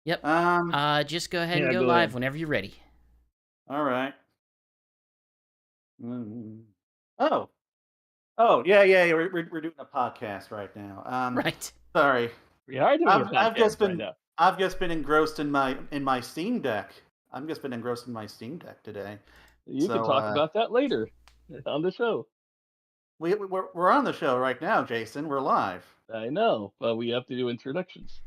Yep. Um, Just go ahead and Yeah, go go live ahead. whenever you're ready. all right. Mm. Oh, yeah. We're doing a podcast right now. Right. Sorry. We are doing a I've just podcast right been now. engrossed in my Steam Deck. I've just been engrossed in my Steam Deck today. You can So talk about that later on the show. we're on the show right now, Jason. We're live. I know, but we have to do introductions.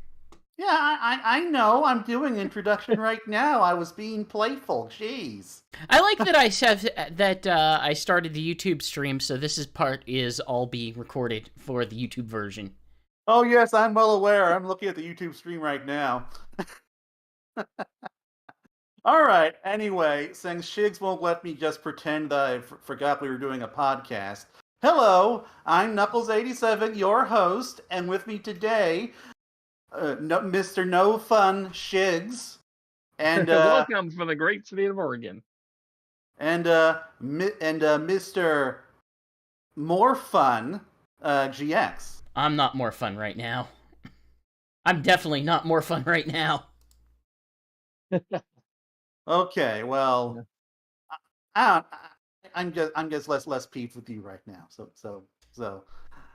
Yeah, I know. I'm doing introduction right now. I was being playful. Jeez. I like that I started the YouTube stream, so this is all being recorded for the YouTube version. Oh yes, I'm well aware. I'm looking at the YouTube stream right now. All right. Anyway, since Shigs won't let me just pretend that I forgot we were doing a podcast. Hello, I'm Knuckles87, your host, and with me today, Mr. No Fun Shigs, and Welcome from the great city of Oregon. Mr. More Fun GX. I'm not more fun right now. I'm definitely not more fun right now. Okay, Yeah. well, I, I'm just less peeved with you right now. So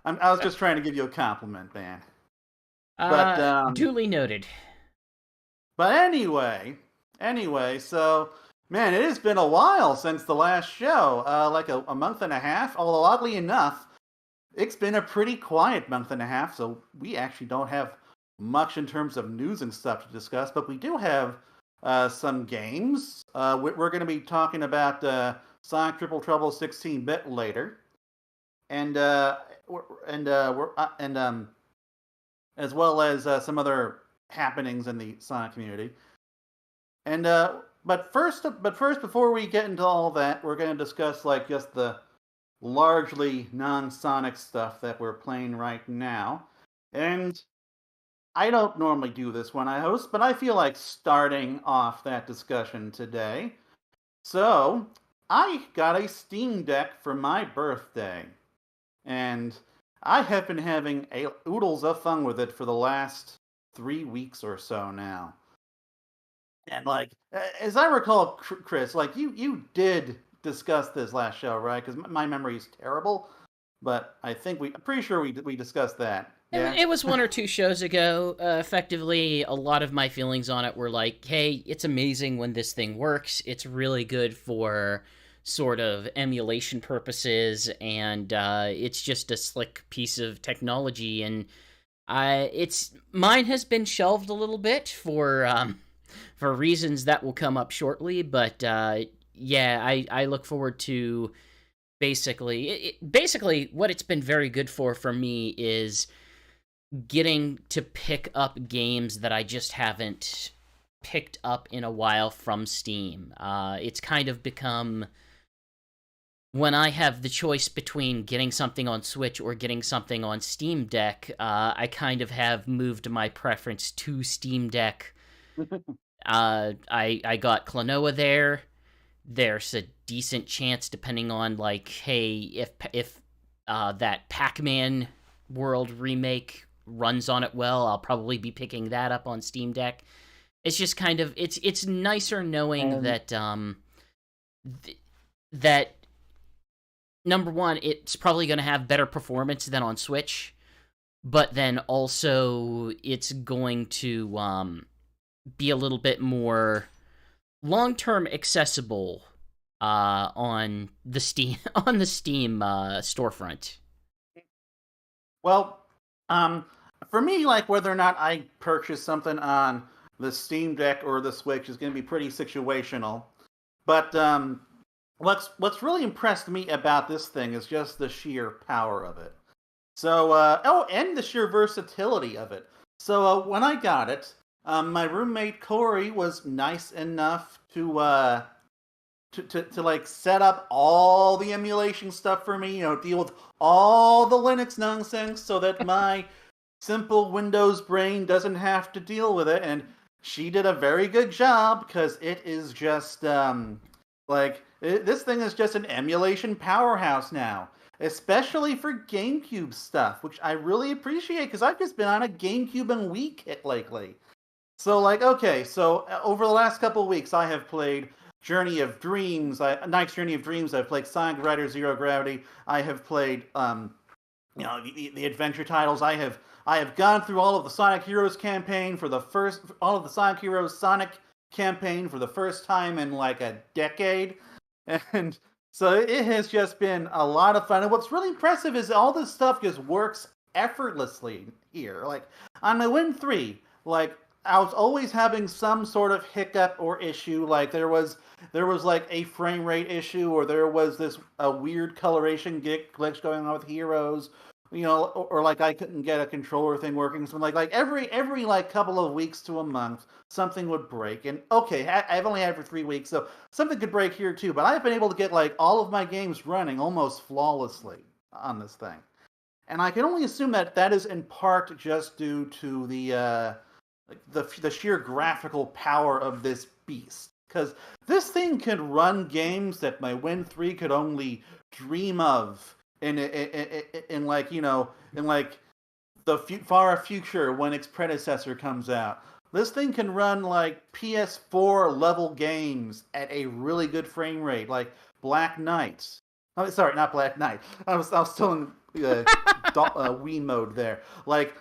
I was just trying to give you a compliment, man. But Duly noted. but anyway, so man, it has been a while since the last show, like a month and a half. Although oddly enough, it's been a pretty quiet month and a half, so we actually don't have much in terms of news and stuff to discuss. But we do have some games. We're going to be talking about Sonic Triple Trouble 16-bit later, and as well as some other happenings in the Sonic community. And but first, before we get into all that, we're going to discuss like just the largely non-Sonic stuff that we're playing right now. And I don't normally do this when I host, but I feel like starting off that discussion today. So, I got a Steam Deck for my birthday, and I have been having oodles of fun with it for the last 3 weeks or so now. And like, as I recall, Chris, like you did discuss this last show, right? Because my memory is terrible, but I'm pretty sure we discussed that. Yeah. It was one or two shows ago. Effectively, a lot of my feelings on it were like, hey, it's amazing when this thing works. It's really good for sort of emulation purposes, and it's just a slick piece of technology. And mine has been shelved a little bit for reasons that will come up shortly. But yeah, I look forward to basically what it's been very good for me is getting to pick up games that I just haven't picked up in a while from Steam. It's kind of become when I have the choice between getting something on Switch or getting something on Steam Deck, I kind of have moved my preference to Steam Deck. I got Klonoa there. There's a decent chance, depending on like, hey, if that Pac-Man World remake runs on it well, I'll probably be picking that up on Steam Deck. It's just kind of it's nicer knowing And that that number one, it's probably going to have better performance than on Switch, but then also it's going to be a little bit more long-term accessible on the Steam storefront. Well, for me, like whether or not I purchase something on the Steam Deck or the Switch is going to be pretty situational. But what's really impressed me about this thing is just the sheer power of it. So, and the sheer versatility of it. So, when I got it, my roommate Corey was nice enough to like set up all the emulation stuff for me, deal with all the Linux nonsense so that my simple Windows brain doesn't have to deal with it. And she did a very good job because it is just this thing is just an emulation powerhouse now, especially for GameCube stuff, which I really appreciate because I've just been on a GameCube and Wii kit lately. So like, okay, so over the last couple of weeks, I have played Journey of Dreams, Knight's Journey of Dreams. I've played Sonic Rider Zero Gravity. I have played, the adventure titles. I have gone through all of the Sonic Heroes campaign for the first, all of the Sonic Heroes Sonic campaign for the first time in like a decade, and so it has just been a lot of fun. And what's really impressive is all this stuff just works effortlessly here. Like on my Win 3, like I was always having some sort of hiccup or issue. Like there was like a frame rate issue, or there was this a weird coloration glitch going on with heroes, or like I couldn't get a controller thing working. So like every like couple of weeks to a month, something would break. And okay, I've only had it for 3 weeks, so something could break here too. But I've been able to get like all of my games running almost flawlessly on this thing, and I can only assume that that is in part just due to the sheer graphical power of this beast. Because this thing can run games that my Win 3 could only dream of in like, in like the far future when its predecessor comes out. This thing can run like PS4 level games at a really good frame rate, like Black Knight. Oh, sorry, not Black Knight. I was still in Wii mode there. Like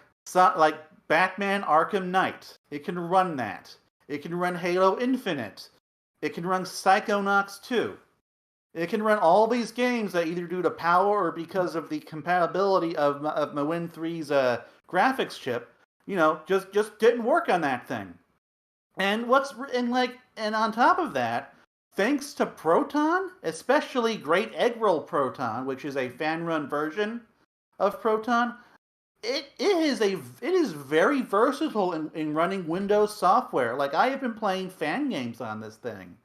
Batman Arkham Knight. It can run that. It can run Halo Infinite. It can run Psychonauts 2. It can run all these games that either due to power or because of the compatibility of my Win 3's graphics chip, just didn't work on that thing. And and on top of that, thanks to Proton, especially Great Egg Roll Proton, which is a fan-run version of Proton, it is very versatile in running Windows software. Like I have been playing fan games on this thing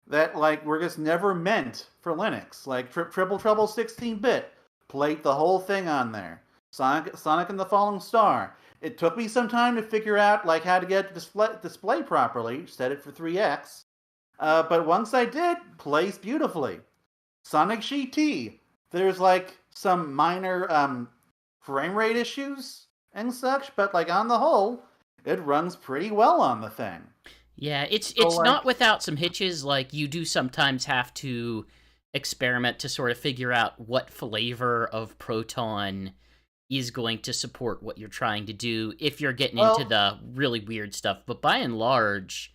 that like were just never meant for Linux. Like Triple Trouble 16-bit, played the whole thing on there. Sonic and the Falling Star. It took me some time to figure out like how to get it display properly. Set it for 3x, but once I did, plays beautifully. Sonic GT. There's like some minor frame rate issues and such, but like on the whole, it runs pretty well on the thing. Yeah, it's like, not without some hitches. Like you do sometimes have to experiment to sort of figure out what flavor of Proton is going to support what you're trying to do if you're getting into the really weird stuff. But by and large,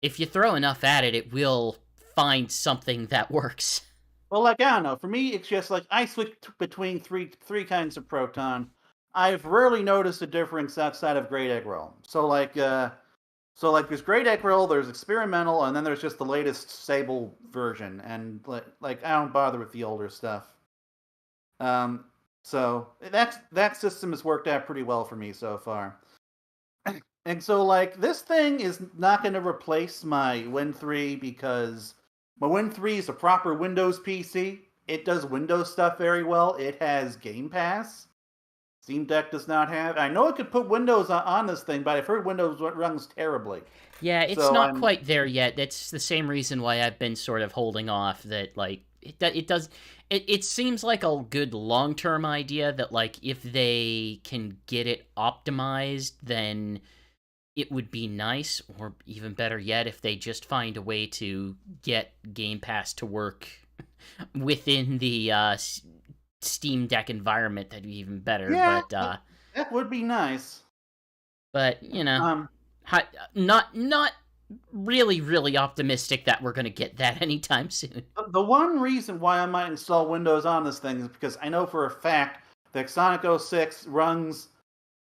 if you throw enough at it, it will find something that works. Well, like I don't know. For me, it's just like I switch between three kinds of Proton. I've rarely noticed a difference outside of Great Egg Roll. So like there's Great Egg Roll, there's Experimental, and then there's just the latest Sable version. And like I don't bother with the older stuff. So that system has worked out pretty well for me so far. And so like this thing is not going to replace my Win 3 because my Win 3 is a proper Windows PC. It does Windows stuff very well. It has Game Pass. Steam Deck does not have. I know it could put Windows on this thing, but I've heard Windows runs terribly. Yeah, it's not quite there yet. That's the same reason why I've been sort of holding off. That like it seems like a good long-term idea that like if they can get it optimized, then it would be nice, or even better yet, if they just find a way to get Game Pass to work within the Steam Deck environment, that'd be even better. Yeah, but that would be nice. But not really optimistic that we're going to get that anytime soon. The one reason why I might install Windows on this thing is because I know for a fact that Sonic 06 runs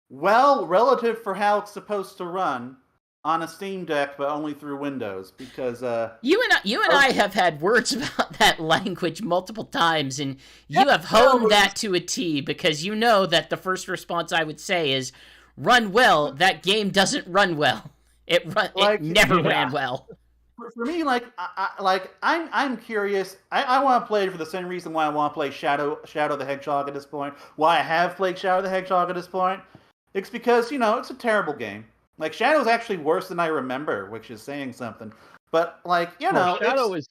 well relative for how it's supposed to run on a Steam Deck, but only through Windows. Because you and I have had words about that language multiple times, and you have honed that to a T. Because you know that the first response I would say is, "Run well." That game doesn't run well. It never ran well. For me, I'm curious. I want to play it for the same reason why I want to play Shadow the Hedgehog at this point. Why I have played Shadow the Hedgehog at this point. It's because, it's a terrible game. Like, Shadow's actually worse than I remember, which is saying something. But, Shadow is...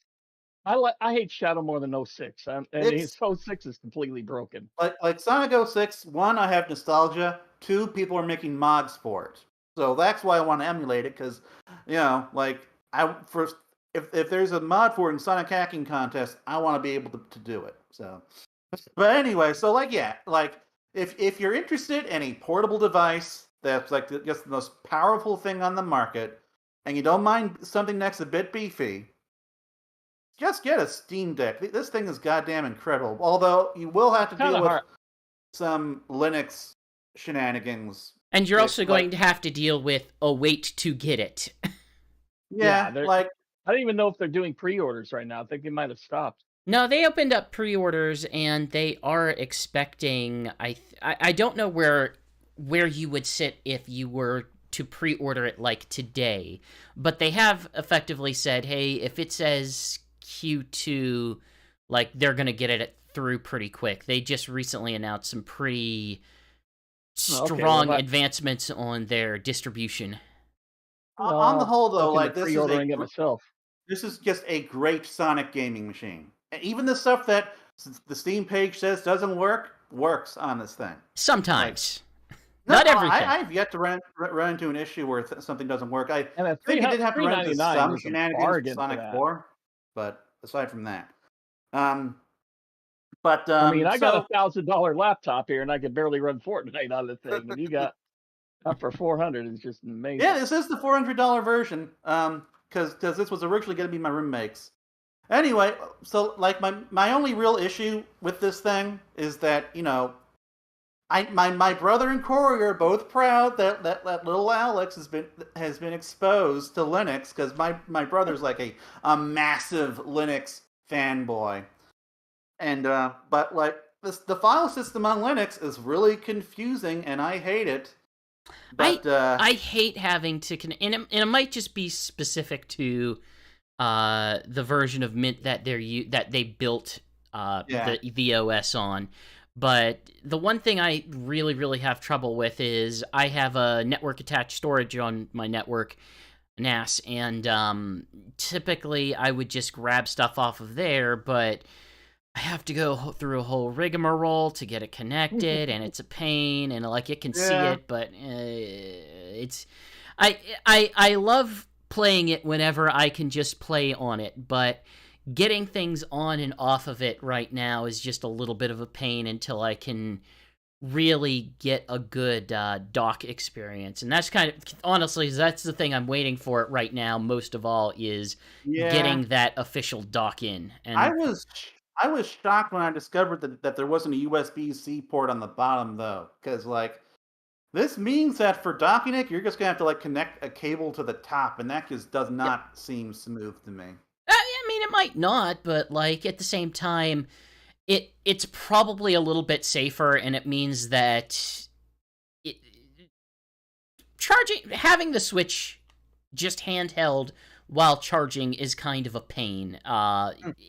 I hate Shadow more than 06. And 06 is completely broken. Like Sonic 06, one, I have nostalgia. Two, people are making mods for it. So that's why I want to emulate it, because, like, if there's a mod for it in Sonic Hacking Contest, I want to be able to do it. So, but anyway, so like, yeah, like, if you're interested in a portable device that's like just the most powerful thing on the market, and you don't mind something that's a bit beefy, just get a Steam Deck. This thing is goddamn incredible. Although you will have to deal with some Linux shenanigans. And you're also going to have to deal with a wait to get it. Yeah, like, I don't even know if they're doing pre-orders right now. I think they might have stopped. No, they opened up pre-orders, and they are expecting. I don't know where you would sit if you were to pre-order it like today, but they have effectively said, hey, if it says Q2, like, they're gonna get it through pretty quick. They just recently announced some pretty strong advancements on their distribution. On the whole, though, like, this is just a great Sonic gaming machine. And even the stuff that the Steam page says doesn't work, works on this thing. Sometimes. Not everything. I've yet to run into an issue where something doesn't work. I think it did have to run into some shenanigans with Sonic 4, but aside from that. But I mean, I got a $1,000 laptop here, and I can barely run Fortnite on the thing. And you got up for $400 is just amazing. Yeah, this is the $400 version. Because this was originally going to be my roommate's. Anyway, so like my only real issue with this thing is that, my brother and Corey are both proud that little Alex has been exposed to Linux, because my brother's like a massive Linux fanboy. And but like the file system on Linux is really confusing, and I hate it. But I hate having to and it might just be specific to the version of Mint that they built the OS on. But the one thing I really, really have trouble with is I have a network attached storage on my network NAS, and typically I would just grab stuff off of there, but I have to go through a whole rigmarole to get it connected, and it's a pain, and like, it can see it, but it's I love playing it whenever I can just play on it, but getting things on and off of it right now is just a little bit of a pain until I can really get a good dock experience. And that's honestly, that's the thing I'm waiting for right now most of all, is getting that official dock in. And I was shocked when I discovered that there wasn't a USB-C port on the bottom, though, because, like, this means that for docking it, you're just going to have to, like, connect a cable to the top, and that just does not seem smooth to me. I mean, it might not, but, like, at the same time, it's probably a little bit safer, and it means that having the Switch just handheld while charging is kind of a pain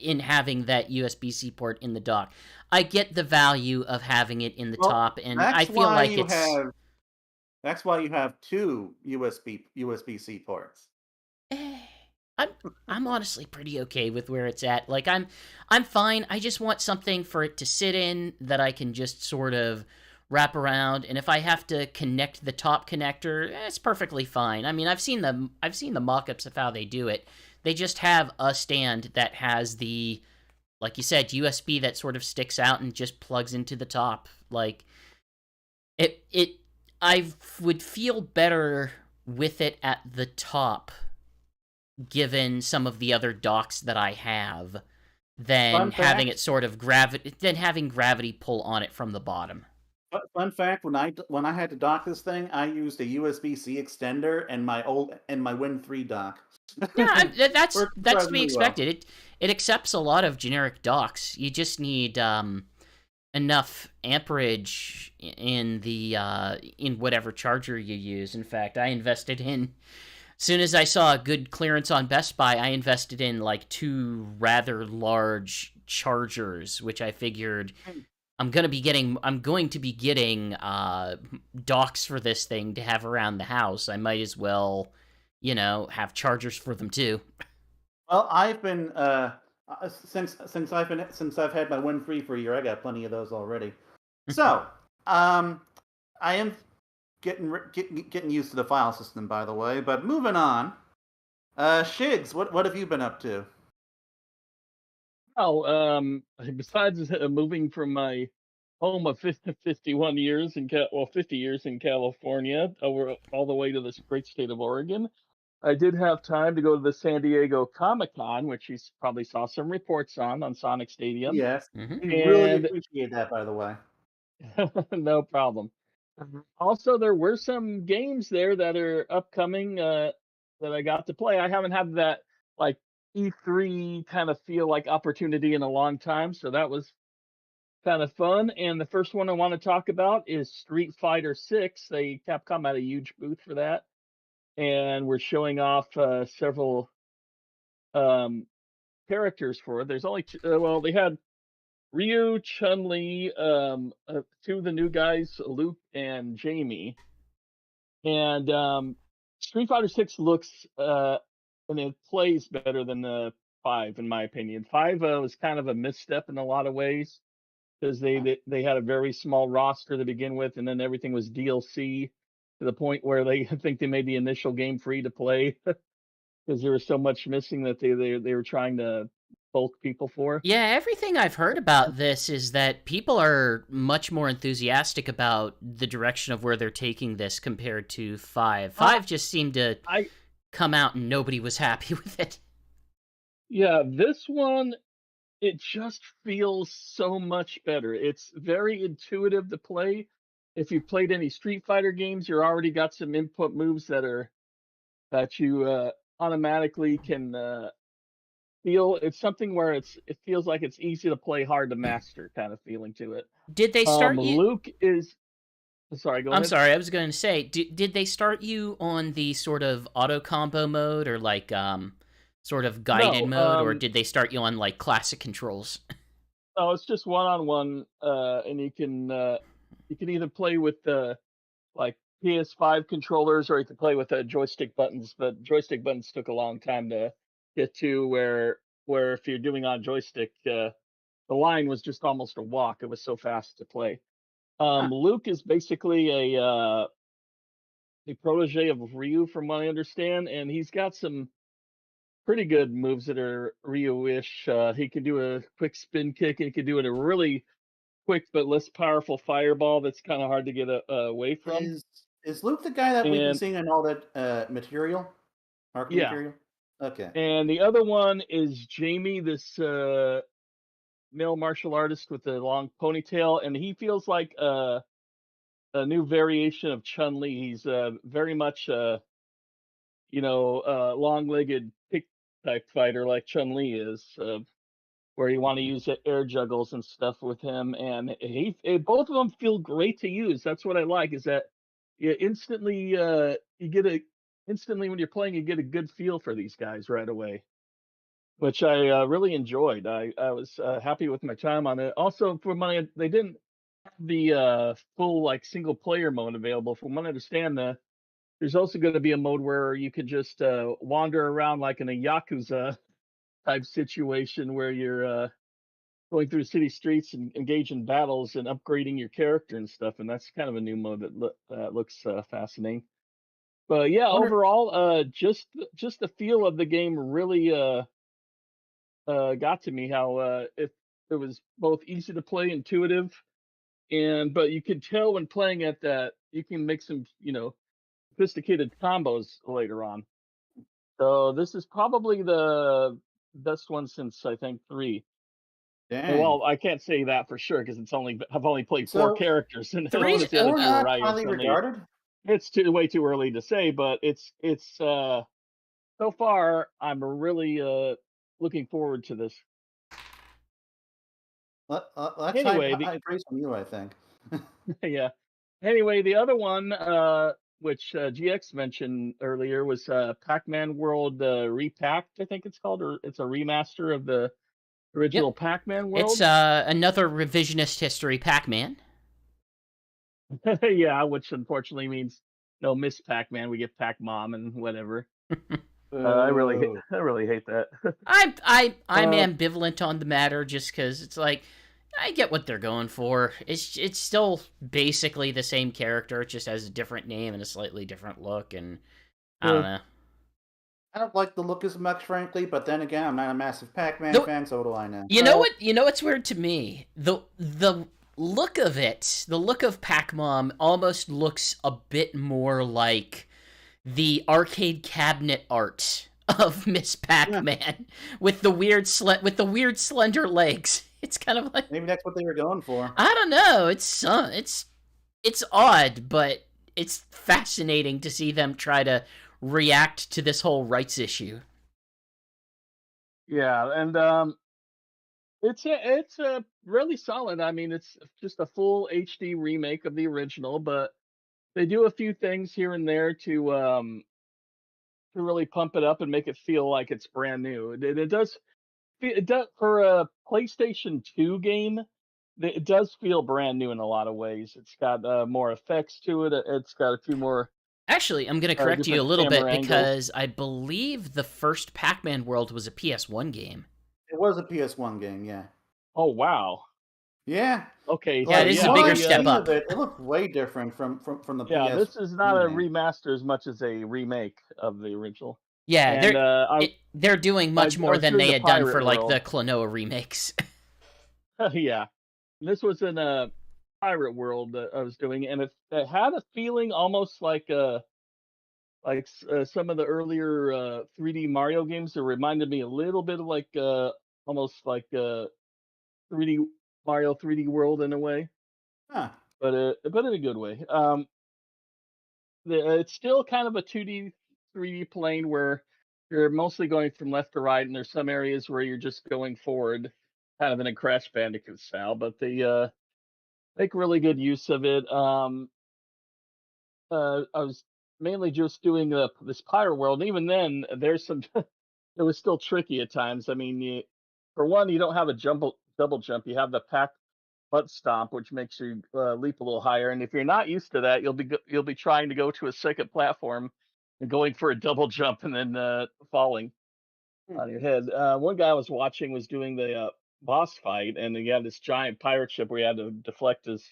in having that USB-C port in the dock. I get the value of having it in the top, and I feel like that's why you have two USB-C ports. I'm honestly pretty okay with where it's at. Like, I'm fine. I just want something for it to sit in that I can just sort of wrap around, and if I have to connect the top connector, it's perfectly fine. I mean, I've seen the mock-ups of how they do it. They just have a stand that has the, like you said, USB that sort of sticks out and just plugs into the top. Like, I would feel better with it at the top, given some of the other docks that I have, than having it sort of having gravity pull on it from the bottom. Fun fact: when I had to dock this thing, I used a USB-C extender and my Win 3 dock. Yeah, that's to be expected. It accepts a lot of generic docks. You just need enough amperage in the in whatever charger you use. In fact, I invested in. As soon as I saw a good clearance on Best Buy, I invested in like 2 rather large chargers, which I figured I'm going to be getting docks for this thing to have around the house. I might as well, have chargers for them too. Well, I've been since I've had my Win 3 for a year, I got plenty of those already. So, I am getting used to the file system, by the way. But moving on, Shigs, what have you been up to? Oh, besides moving from my home of 51 years 50 years in California over all the way to this great state of Oregon, I did have time to go to the San Diego Comic-Con, which you probably saw some reports on Sonic Stadium. Yes, Mm-hmm. we really And appreciate that, by the way. no problem. Also, there were some games there that are upcoming that I got to play. I haven't had that like E3 kind of feel like opportunity in a long time, so that was kind of fun. And the first one I want to talk about is Street Fighter 6. Capcom had a huge booth for that, and we're showing off several um, characters for it. There's only well, they had Ryu, Chun Li, two of the new guys, Luke and Jamie. And Street Fighter 6 looks and it plays better than the 5, in my opinion. 5 was kind of a misstep in a lot of ways because they had a very small roster to begin with, and then everything was DLC to the point where they I think they made the initial game free to play because there was so much missing that they were trying to bulk people for. Yeah, everything I've heard about this is that people are much more enthusiastic about the direction of where they're taking this compared to 5. 5 just seemed to I come out and nobody was happy with it. Yeah, this one it just feels so much better. It's very intuitive to play. If you've played any Street Fighter games, you're already got some input moves that you automatically can feel. It's something where it feels like it's easy to play, hard to master kind of feeling to it. Did they start you Luke is sorry, go I'm ahead. sorry, I was going to say, did they start you on the sort of auto combo mode or like sort of guided No, mode, or did they start you on like classic controls? no, it's just one-on-one, and you can either play with the like PS5 controllers, or you can play with joystick buttons. But joystick buttons took a long time to get to where if you're doing on joystick, the line was just almost a walk. It was so fast to play. Huh. Luke is basically a protege of Ryu, from what I understand, and he's got some pretty good moves that are Ryu-ish. He can do a quick spin kick, and he can do it a really quick but less powerful fireball that's kind of hard to get away from. Is Luke the guy that we've been And seeing in all that marketing yeah, material? Okay. and the other one is Jamie, this male martial artist with the long ponytail, and he feels like a new variation of Chun Li. He's very much long-legged kick type fighter like Chun Li is, where you want to use air juggles and stuff with him, and both of them feel great to use. That's what I like, is that you instantly you get a instantly when you're playing, you get a good feel for these guys right away, which I really enjoyed. I was happy with my time on it. Also, they didn't have the full like single player mode available. From what I understand, there's also going to be a mode where you could just wander around like in a Yakuza type situation where you're going through city streets and engage in battles and upgrading your character and stuff. And that's kind of a new mode that looks fascinating. But yeah, Wonder overall, just the feel of the game really got to me. How it was both easy to play, intuitive, and but you could tell when playing it that you can make some sophisticated combos later on. So this is probably the best one since I think 3. And dang. well, I can't say that for sure because I've only played 4 So characters, and none Three's of the other four 2 are not Ryu and highly Chun-Li. regarded? It's way too early to say, but it's so far I'm really looking forward to this. That's Anyway, high praise from you, I think. yeah. Anyway, the other one, which GX mentioned earlier, was Pac-Man World Repacked, I think it's called, or it's a remaster of the Yep. original Pac-Man It's World. another revisionist history Pac-Man. Yeah, which unfortunately means no Miss Pac-Man. We get Pac-Mom and whatever. I really hate that. I'm Uh, ambivalent on the matter just because it's like I get what they're going for. It's still basically the same character, it just has a different name and a slightly different look, and I don't Yeah. know. I don't like the look as much, frankly, but then again, I'm not a massive Pac-Man The fan, so what do I know? You know Well, what? You know what's weird to me? The look of it, the look of Pac-Mom almost looks a bit more like the arcade cabinet art of Miss Yeah, Pac-Man with the weird slender legs. It's kind of like maybe that's what they were going for. I don't know. It's odd, but it's fascinating to see them try to react to this whole rights issue. yeah, and it's a really solid. I mean, it's just a full HD remake of the original, but they do a few things here and there to really pump it up and make it feel like it's brand new. It does it does for a PlayStation 2 game. It does feel brand new in a lot of ways. It's got more effects to it. It's got a few more Actually, I'm going to correct you a different little bit camera angles. because I believe the first Pac-Man World was a PS1 game. It was a PS1 game, yeah. Oh wow. Yeah, Okay, Yeah, so like it is a yeah, what bigger I've step seen the of up. it, looked way different from the yeah, this is not PS1 a game. remaster as much as a remake of the original. Yeah, And they're doing I much I more was than doing they the had done pirate for like the world. Klonoa remakes. Yeah, this was in a pirate world that I was doing, and it had a feeling almost like some of the earlier 3D Mario games. It reminded me a little bit of like almost like 3D Mario 3D World in a way, Huh. but in a good way. It's still kind of a 2D 3D plane where you're mostly going from left to right, and there's some areas where you're just going forward, kind of in a Crash Bandicoot style. But they make really good use of it. I was mainly just doing this pirate world, and even then, there's some. It was still tricky at times. I mean, for one, you don't have a double jump. You have the pack butt stomp, which makes you leap a little higher. And if you're not used to that, you'll be trying to go to a second platform and going for a double jump and then falling Hmm. on your head. One guy I was watching was doing the boss fight, and he had this giant pirate ship where he had to deflect his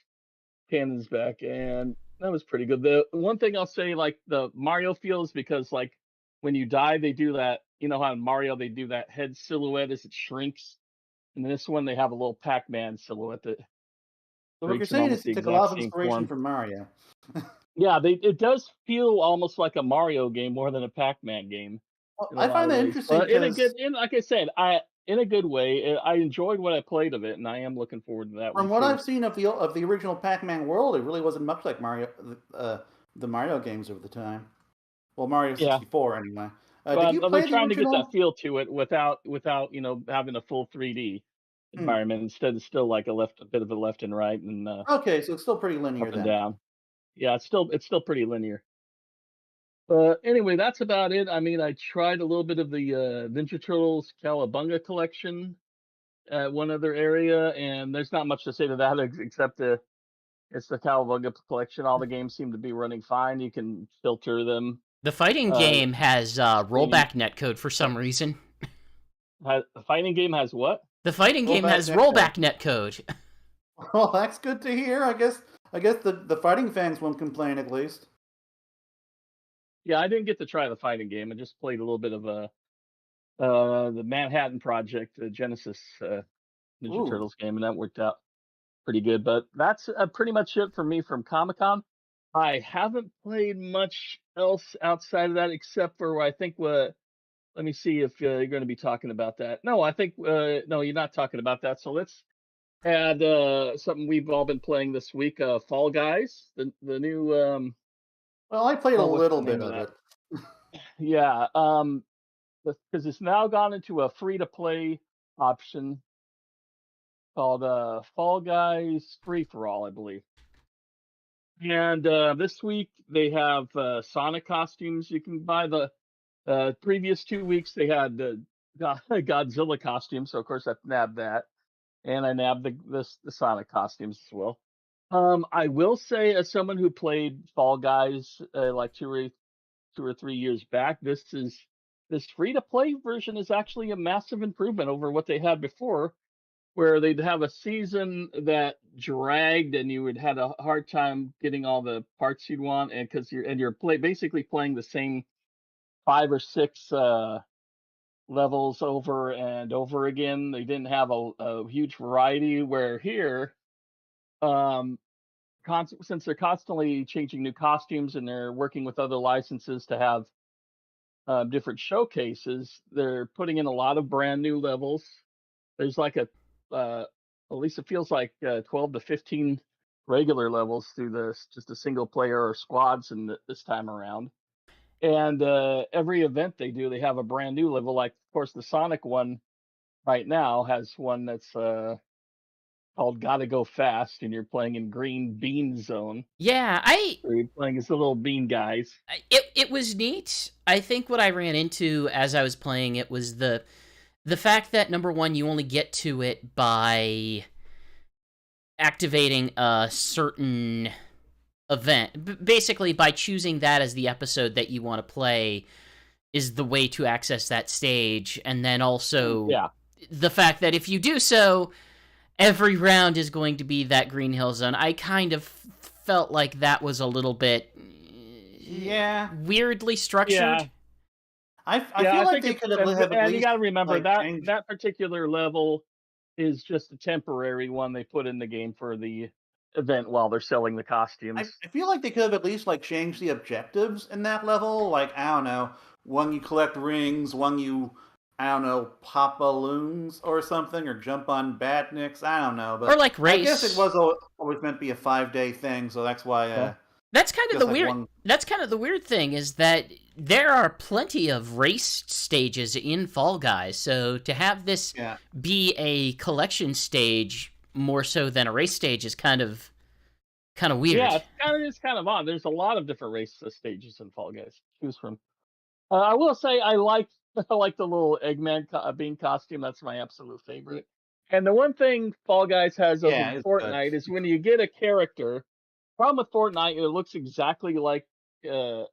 cannons back, and that was pretty good. The one thing I'll say, like the Mario feels, because like when you die, they do that. You know how in Mario they do that head silhouette as it shrinks. And this one, they have a little Pac-Man silhouette that So what you're makes him saying almost is the you took a exact lot of same inspiration form. from Mario. Yeah, it does feel almost like a Mario game more than a Pac-Man game Well, in a I lot find of that ways. interesting But in a because good, in like I said, I in a good way. I enjoyed what I played of it, and I am looking forward to that from one what too. I've seen of the original Pac-Man world, it really wasn't much like Mario, the Mario games of the time. Well, Mario Yeah, 64 anyway. Did but you they're play the trying to get that original? feel to it without having a full 3D Hmm. environment. Instead, it's still like a bit of a left and right and Okay, so it's still pretty linear up and then. down. Yeah, it's still pretty linear. But anyway, that's about it. I mean, I tried a little bit of the Ninja Turtles Cowabunga collection at one other area, and there's not much to say to that except it's the Cowabunga collection. All the games seem to be running fine. You can filter them. The fighting Uh, game has Screen rollback netcode for some reason. the fighting game has what? The fighting Roll game back has next code. rollback netcode. Well, that's good to hear. I guess the fighting fans won't complain at least. Yeah, I didn't get to try the fighting game. I just played a little bit of the Manhattan Project, the Genesis Ninja Ooh. Turtles game, and that worked out pretty good. But that's pretty much it for me from Comic Con. I haven't played much else outside of that, except for I think what. Let me see if you're going to be talking about that. No, I think no, you're not talking about that. So let's add something we've all been playing this week. Fall Guys, the new Well, I played a oh, what's little the bit name of of that? it. Yeah, because it's now gone into a free to play option called Fall Guys Free for All, I believe. And this week they have Sonic costumes you can buy. The previous 2 weeks they had Godzilla costumes, so of course I nabbed that, and I nabbed the Sonic costumes as well. I will say, as someone who played Fall Guys like 2 or 3 years back, this free to play version is actually a massive improvement over what they had before. where they'd have a season that dragged and you would had a hard time getting all the parts you'd want, and because basically playing the same 5 or 6 levels over and over again. They didn't have a huge variety. Where here, um, since they're constantly changing new costumes and they're working with other licenses to have different showcases, they're putting in a lot of brand new levels. There's like at least it feels like 12 to 15 regular levels through this, just a single player or squads this time around. And every event they do, they have a brand new level. Like, of course, the Sonic one right now has one that's called "Gotta Go Fast," and you're playing in Green Bean Zone. Yeah, So you're playing as the little bean guys. it was neat. I think what I ran into as I was playing it was the fact that, number one, you only get to it by activating a certain event. Basically, by choosing that as the episode that you want to play is the way to access that stage. And then also the fact that if you do so, every round is going to be that Green Hill Zone. I kind of felt like that was a little bit weirdly structured. Yeah. I feel like they could have at and least, you got to remember like, that particular level is just a temporary one they put in the game for the event while they're selling the costumes. I feel like they could have at least like changed the objectives in that level. Like, I don't know, one you collect rings, one you, I don't know, pop balloons or something, or jump on badniks. I don't know, but or like race. I guess it was always meant to be a 5-day thing, so that's why. That's kind of the weird. That's kind of the weird thing is that there are plenty of race stages in Fall Guys. So to have this be a collection stage more so than a race stage is kind of weird. Yeah, it's kind of odd. There's a lot of different race stages in Fall Guys to choose from. I will say I like the little Eggman bean costume. That's my absolute favorite. And the one thing Fall Guys has over Fortnite is when you get a character. Problem with Fortnite, it looks exactly like that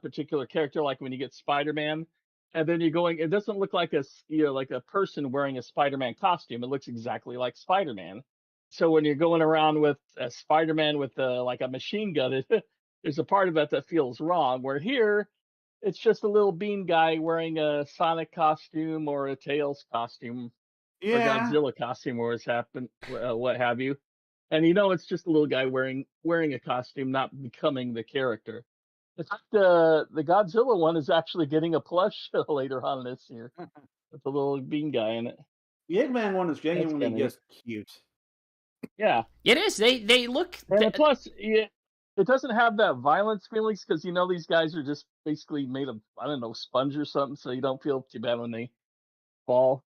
particular character. Like when you get Spider-Man, and then it doesn't look like like a person wearing a Spider-Man costume. It looks exactly like Spider-Man. So when you're going around with a Spider-Man with like a machine gun, there's a part of it that feels wrong. Where here, it's just a little bean guy wearing a Sonic costume or a Tails costume or Godzilla costume, or what have you. And it's just a little guy wearing a costume, not becoming the character. In fact, the Godzilla one is actually getting a plush later on this year with the little bean guy in it. The Eggman one is genuinely just cute. Yeah, it is. They look. And plus, it doesn't have that violence feelings because these guys are just basically made of, I don't know, sponge or something, so you don't feel too bad when they fall.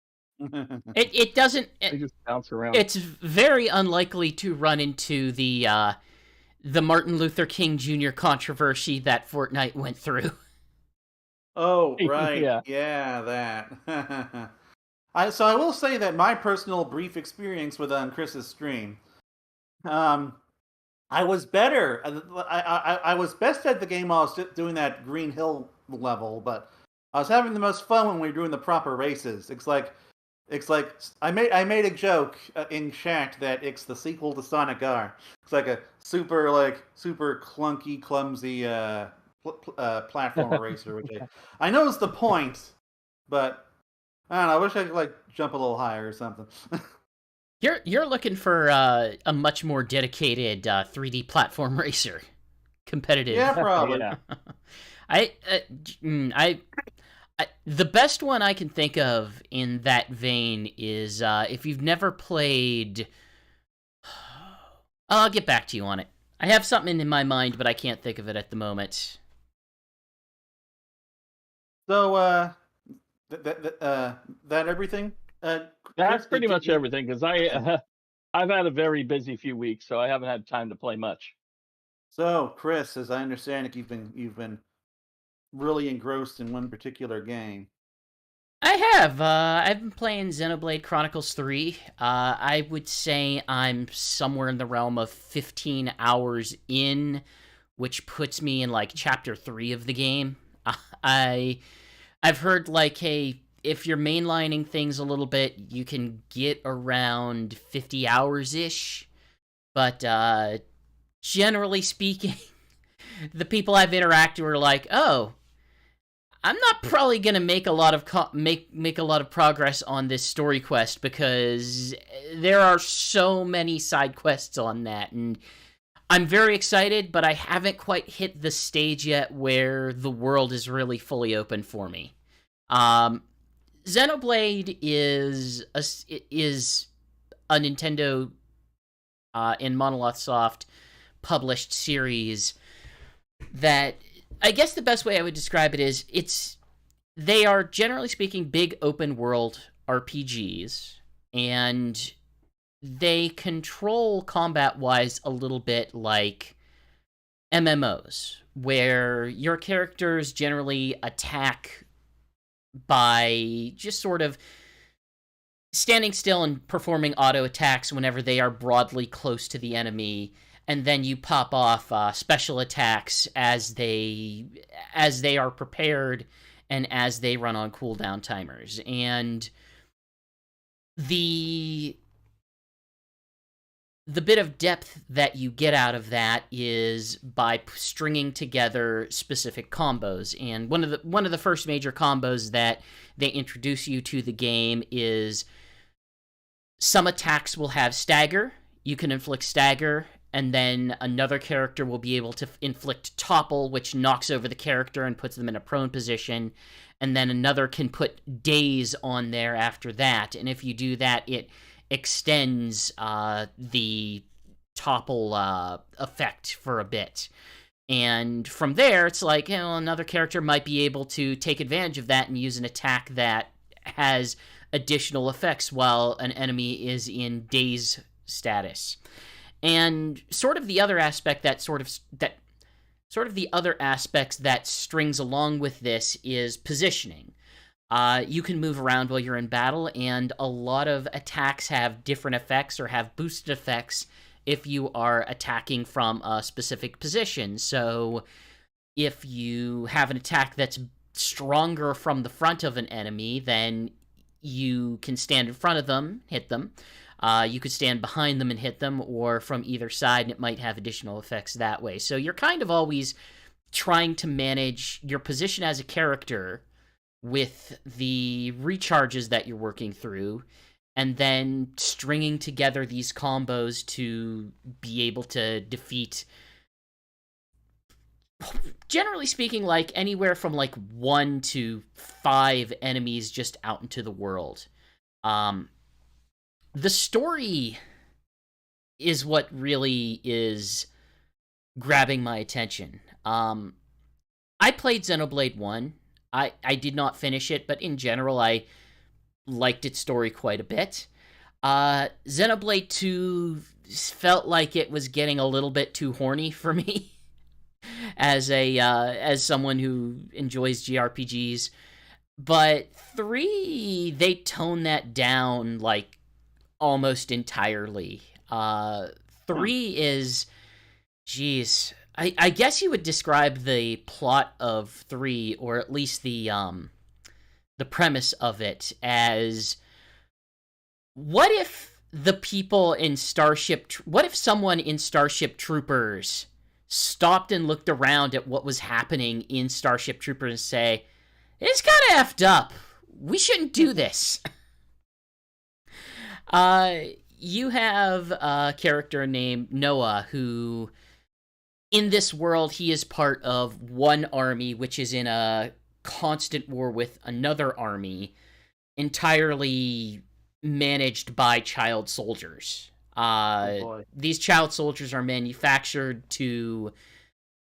It doesn't. They just bounce around. It's very unlikely to run into the Martin Luther King Jr. controversy that Fortnite went through. Oh, right. Yeah, that. So I will say that my personal brief experience with Chris's stream, I was better. I was best at the game while I was doing that Green Hill level, but I was having the most fun when we were doing the proper races. It's like I made a joke in chat that it's the sequel to Sonic R. It's like a super clunky, clumsy platformer racer, which I know is the point, but I don't know. I wish I could jump a little higher or something. You're looking for a much more dedicated 3D platform racer, competitive. Yeah, probably. The best one I can think of in that vein is if you've never played. I'll get back to you on it. I have something in my mind, but I can't think of it at the moment. So, that everything? That's pretty much everything, because I've had a very busy few weeks, so I haven't had time to play much. So, Chris, as I understand it, you've been really engrossed in one particular game. I have. I've been playing Xenoblade Chronicles 3. I would say I'm somewhere in the realm of 15 hours in, which puts me in chapter 3 of the game. I've heard if you're mainlining things a little bit, you can get around 50 hours-ish. But generally speaking, the people I've interacted with are like, oh, I'm not probably gonna make a lot of make a lot of progress on this story quest because there are so many side quests on that, and I'm very excited, but I haven't quite hit the stage yet where the world is really fully open for me. Xenoblade is a Nintendo and Monolith Soft published series that I guess the best way I would describe it is they are generally speaking big open world RPGs, and they control combat wise a little bit like MMOs, where your characters generally attack by just sort of standing still and performing auto attacks whenever they are broadly close to the enemy, and then you pop off special attacks as they are prepared and as they run on cooldown timers. And the bit of depth that you get out of that is by stringing together specific combos. And one of the first major combos that they introduce you to the game is some attacks will have stagger. You can inflict stagger, and then another character will be able to inflict topple, which knocks over the character and puts them in a prone position. And then another can put daze on there after that. And if you do that, it extends the topple effect for a bit. And from there, it's like, you know, another character might be able to take advantage of that and use an attack that has additional effects while an enemy is in daze status. And sort of the other aspect the other aspects that strings along with this is positioning. You can move around while you're in battle, and a lot of attacks have different effects or have boosted effects if you are attacking from a specific position. So if you have an attack that's stronger from the front of an enemy, then you can stand in front of them, hit them. You could stand behind them and hit them, or from either side, and it might have additional effects that way. So you're kind of always trying to manage your position as a character with the recharges that you're working through, and then stringing together these combos to be able to defeat, generally speaking, like anywhere from like 1 to 5 enemies just out into the world. The story is what really is grabbing my attention. I played Xenoblade 1. I did not finish it, but in general, I liked its story quite a bit. Xenoblade 2 felt like it was getting a little bit too horny for me as someone who enjoys JRPGs. But 3, they toned that down like almost entirely. 3 is, geez, I guess you would describe the plot of 3, or at least the premise of it, as what if someone in Starship Troopers stopped and looked around at what was happening in Starship Troopers and say, it's kind of effed up. We shouldn't do this. You have a character named Noah who, in this world, he is part of one army which is in a constant war with another army, entirely managed by child soldiers. These child soldiers are manufactured to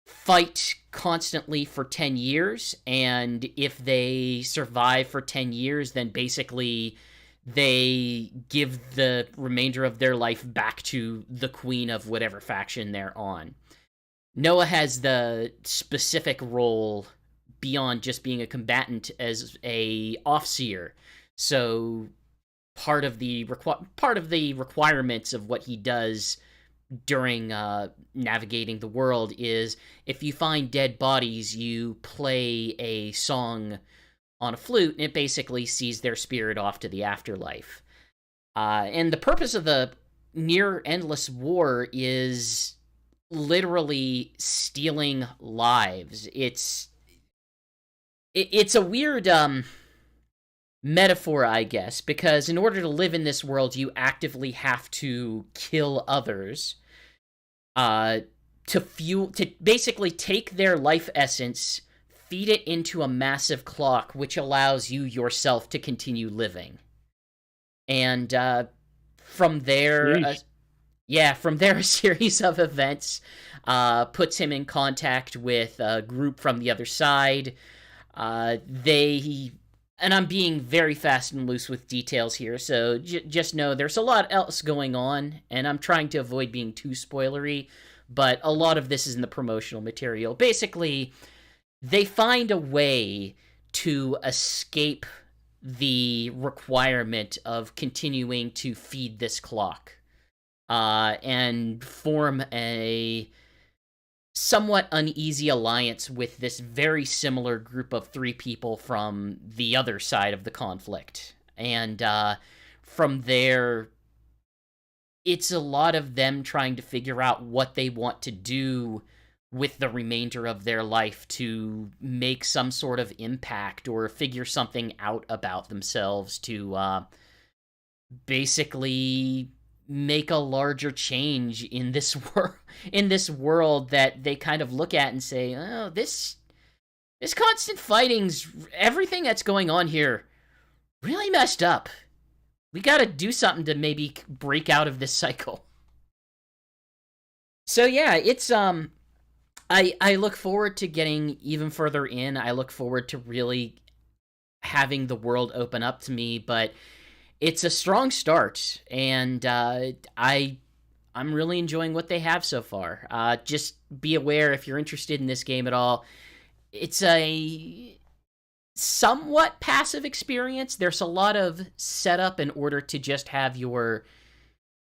fight constantly for 10 years, and if they survive for 10 years, then basically they give the remainder of their life back to the queen of whatever faction they're on. Noah has the specific role beyond just being a combatant as a offseer. So part of the requirements of what he does during navigating the world is if you find dead bodies, you play a song on a flute, and it basically sees their spirit off to the afterlife. And the purpose of the near endless war is literally stealing lives. It's a weird metaphor, I guess, because in order to live in this world, you actively have to kill others to basically take their life essence, feed it into a massive clock, which allows you yourself to continue living. And from there, from there, a series of events puts him in contact with a group from the other side. And I'm being very fast and loose with details here, so just know there's a lot else going on, and I'm trying to avoid being too spoilery, but a lot of this is in the promotional material. Basically, they find a way to escape the requirement of continuing to feed this clock, and form a somewhat uneasy alliance with this very similar group of 3 people from the other side of the conflict. And from there, it's a lot of them trying to figure out what they want to do with the remainder of their life to make some sort of impact or figure something out about themselves to basically make a larger change in this world that they kind of look at and say, oh, this constant fighting's everything that's going on here really messed up. We gotta do something to maybe break out of this cycle. So yeah, it's I look forward to getting even further in. I look forward to really having the world open up to me, but it's a strong start, and I'm really enjoying what they have so far. Just be aware, if you're interested in this game at all, it's a somewhat passive experience. There's a lot of setup in order to just have your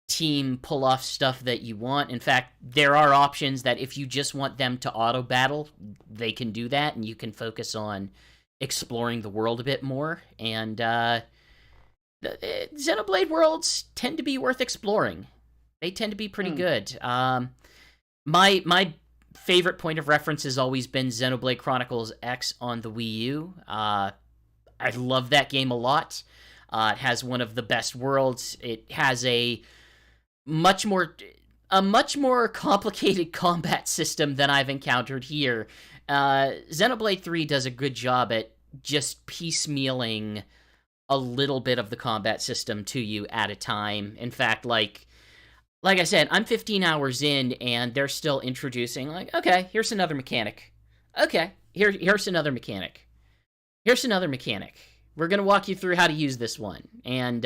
team pull off stuff that you want. In fact, there are options that if you just want them to auto battle, they can do that, and you can focus on exploring the world a bit more. And Xenoblade worlds tend to be worth exploring. They tend to be pretty good. My favorite point of reference has always been Xenoblade Chronicles X on the Wii U. I love that game a lot. It has one of the best worlds. It has a much more complicated combat system than I've encountered here. Xenoblade 3 does a good job at just piecemealing a little bit of the combat system to you at a time. In fact, like I said, I'm 15 hours in, and they're still introducing, like, okay, here's another mechanic. Okay, here's another mechanic. Here's another mechanic. We're going to walk you through how to use this one. And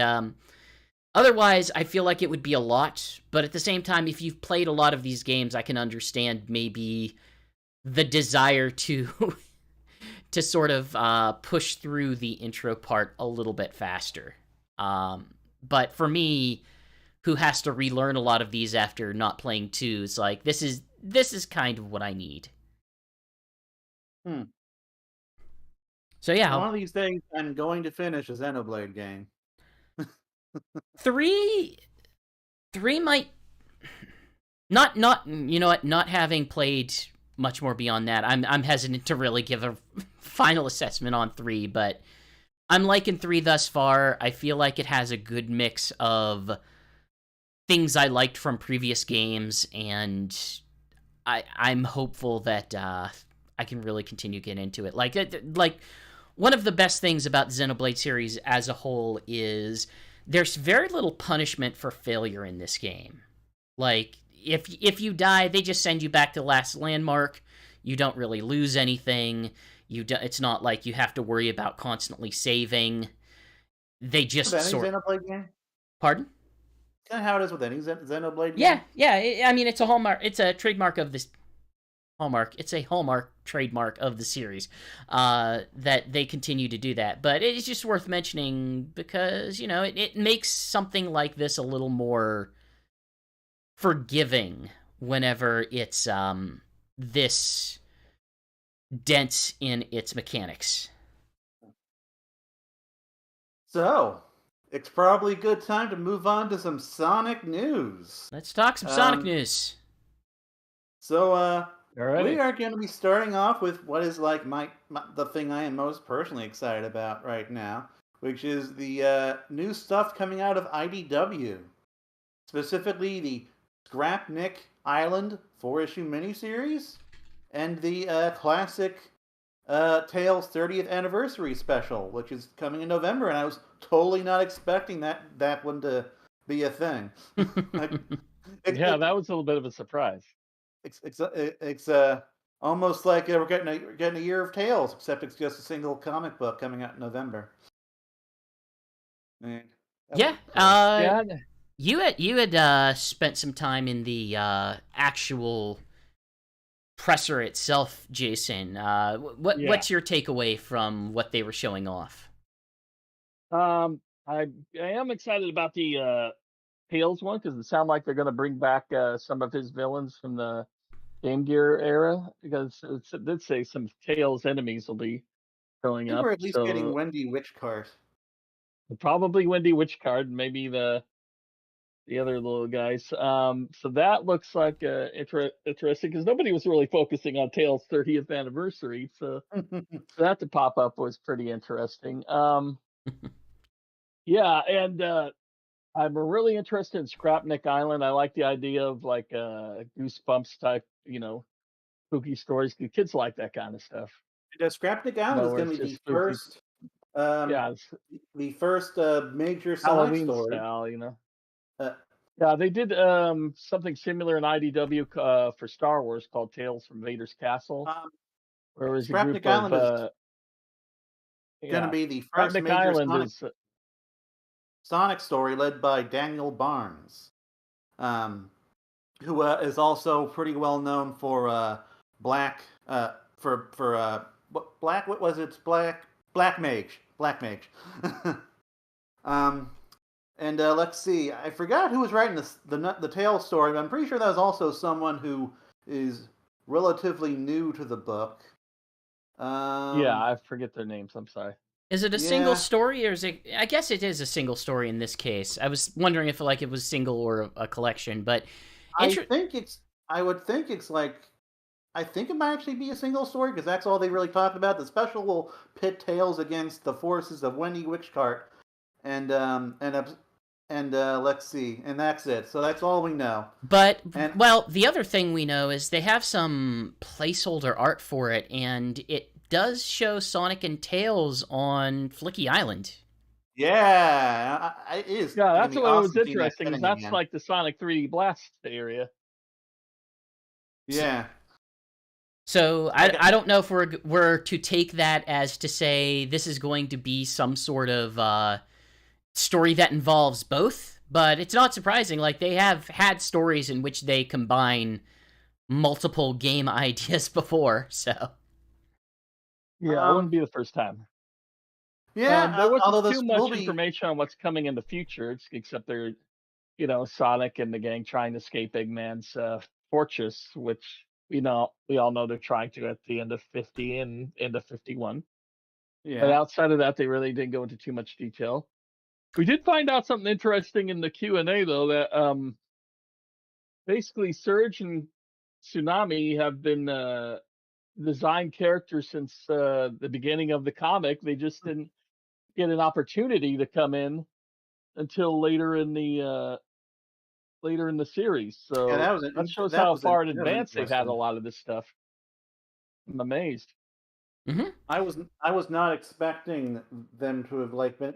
otherwise, I feel like it would be a lot, but at the same time, if you've played a lot of these games, I can understand maybe the desire to to sort of push through the intro part a little bit faster. But for me, who has to relearn a lot of these after not playing 2, it's like, this is kind of what I need. So yeah, one of these days I'm going to finish a Xenoblade game. 3 might not you know what, not having played much more beyond that, I'm hesitant to really give a final assessment on 3, but I'm liking 3 thus far. I feel like it has a good mix of things I liked from previous games, and I'm hopeful that I can really continue to get into it. Like one of the best things about the Xenoblade series as a whole is there's very little punishment for failure in this game. Like, if you die, they just send you back to the last landmark. You don't really lose anything. It's not like you have to worry about constantly saving. They just Xenoblade game? Pardon? Kind of how it is with any Xenoblade game? Yeah. I mean, it's a hallmark. It's a trademark of this hallmark. It's a hallmark trademark of the series that they continue to do that. But it's just worth mentioning because, you know, it makes something like this a little more forgiving whenever it's this dense in its mechanics. So, it's probably a good time to move on to some Sonic news. Let's talk some Sonic news. So, Alrighty. we are going to be starting off with what is like the thing I am most personally excited about right now, which is the new stuff coming out of IDW. Specifically, the Scrapnik Island 4-issue miniseries and the classic Tales 30th anniversary special, which is coming in November, and I was totally not expecting that one to be a thing. Yeah, that was a little bit of a surprise. It's almost like we're getting a year of Tales, except it's just a single comic book coming out in November. And Yeah. Yeah. You had spent some time in the actual presser itself, Jason. Yeah. What's your takeaway from what they were showing off? I am excited about the Tales one because it sounds like they're going to bring back some of his villains from the Game Gear era, because it did say some Tales enemies will be showing I think up. we're at least getting So Wendy Witchcart. probably Wendy Witchcard, maybe the other little guys. So that looks like interesting because nobody was really focusing on Tales 30th anniversary. So for that to pop up was pretty interesting. Yeah, and I'm really interested in Scrapnik Island. I like the idea of like Goosebumps type, spooky stories. The kids like that kind of stuff. Scrapnik Island is Where going it's to be just the spooky. first, yeah, It's the first major Sonic Halloween story. style. Uh, Yeah, they did something similar in IDW for Star Wars called Tales from Vader's Castle, where it was a Scrapnik group Island is of going to be the first Scrapnik major Island is Sonic story led by Daniel Barnes, who is also pretty well known for Black what was it? Black Mage. And let's see, I forgot who was writing the Tales story, but I'm pretty sure that was also someone who is relatively new to the book. yeah, I forget their names. I'm sorry. Is it a single story, or is it? I guess it is a single story in this case. I was wondering if it was single or a collection, but I think it's. I would think it's like. I think it might actually be a single story because that's all they really talked about. The special will pit Tales against the forces of Wendy Witchcart, and let's see, and that's it. So that's all we know. But the other thing we know is they have some placeholder art for it, and it does show Sonic and Tails on Flicky Island. Yeah, it is. Yeah, that's what awesome was interesting. Is that's again. like the Sonic 3D Blast area. Yeah. So I don't know if we're to take that as to say this is going to be some sort of story that involves both, but it's not surprising. Like, they have had stories in which they combine multiple game ideas before, so. Yeah, it wouldn't be the first time. Yeah, there wasn't too much information on what's coming in the future, except they're, Sonic and the gang trying to escape Eggman's fortress, which we all know they're trying to at the end of 50 and end of 51. Yeah. But outside of that, they really didn't go into too much detail. We did find out something interesting in the Q&A, though, that basically Surge and Tsunami have been designed characters since the beginning of the comic. They just didn't get an opportunity to come in until later in the series. So yeah, that shows how far in advance they've had a lot of this stuff. I'm amazed. Mm-hmm. I was not expecting them to have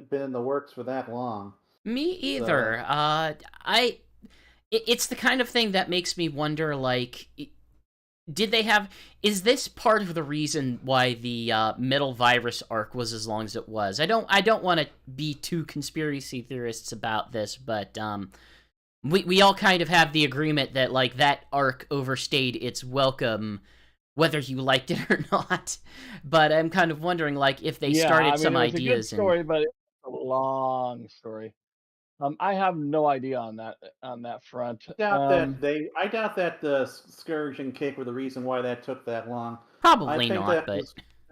been in the works for that long. Me either. So. It's the kind of thing that makes me wonder, like, is this part of the reason why the Metal Virus arc was as long as it was? I don't want to be too conspiracy theorists about this, but we all kind of have the agreement that, like, that arc overstayed its welcome, whether you liked it or not. But I'm kind of wondering, like, if they started some ideas. It was a good story, but it's a long story. I have no idea on that front. I doubt that the Scourge and Kick were the reason why that took that long. Probably not, but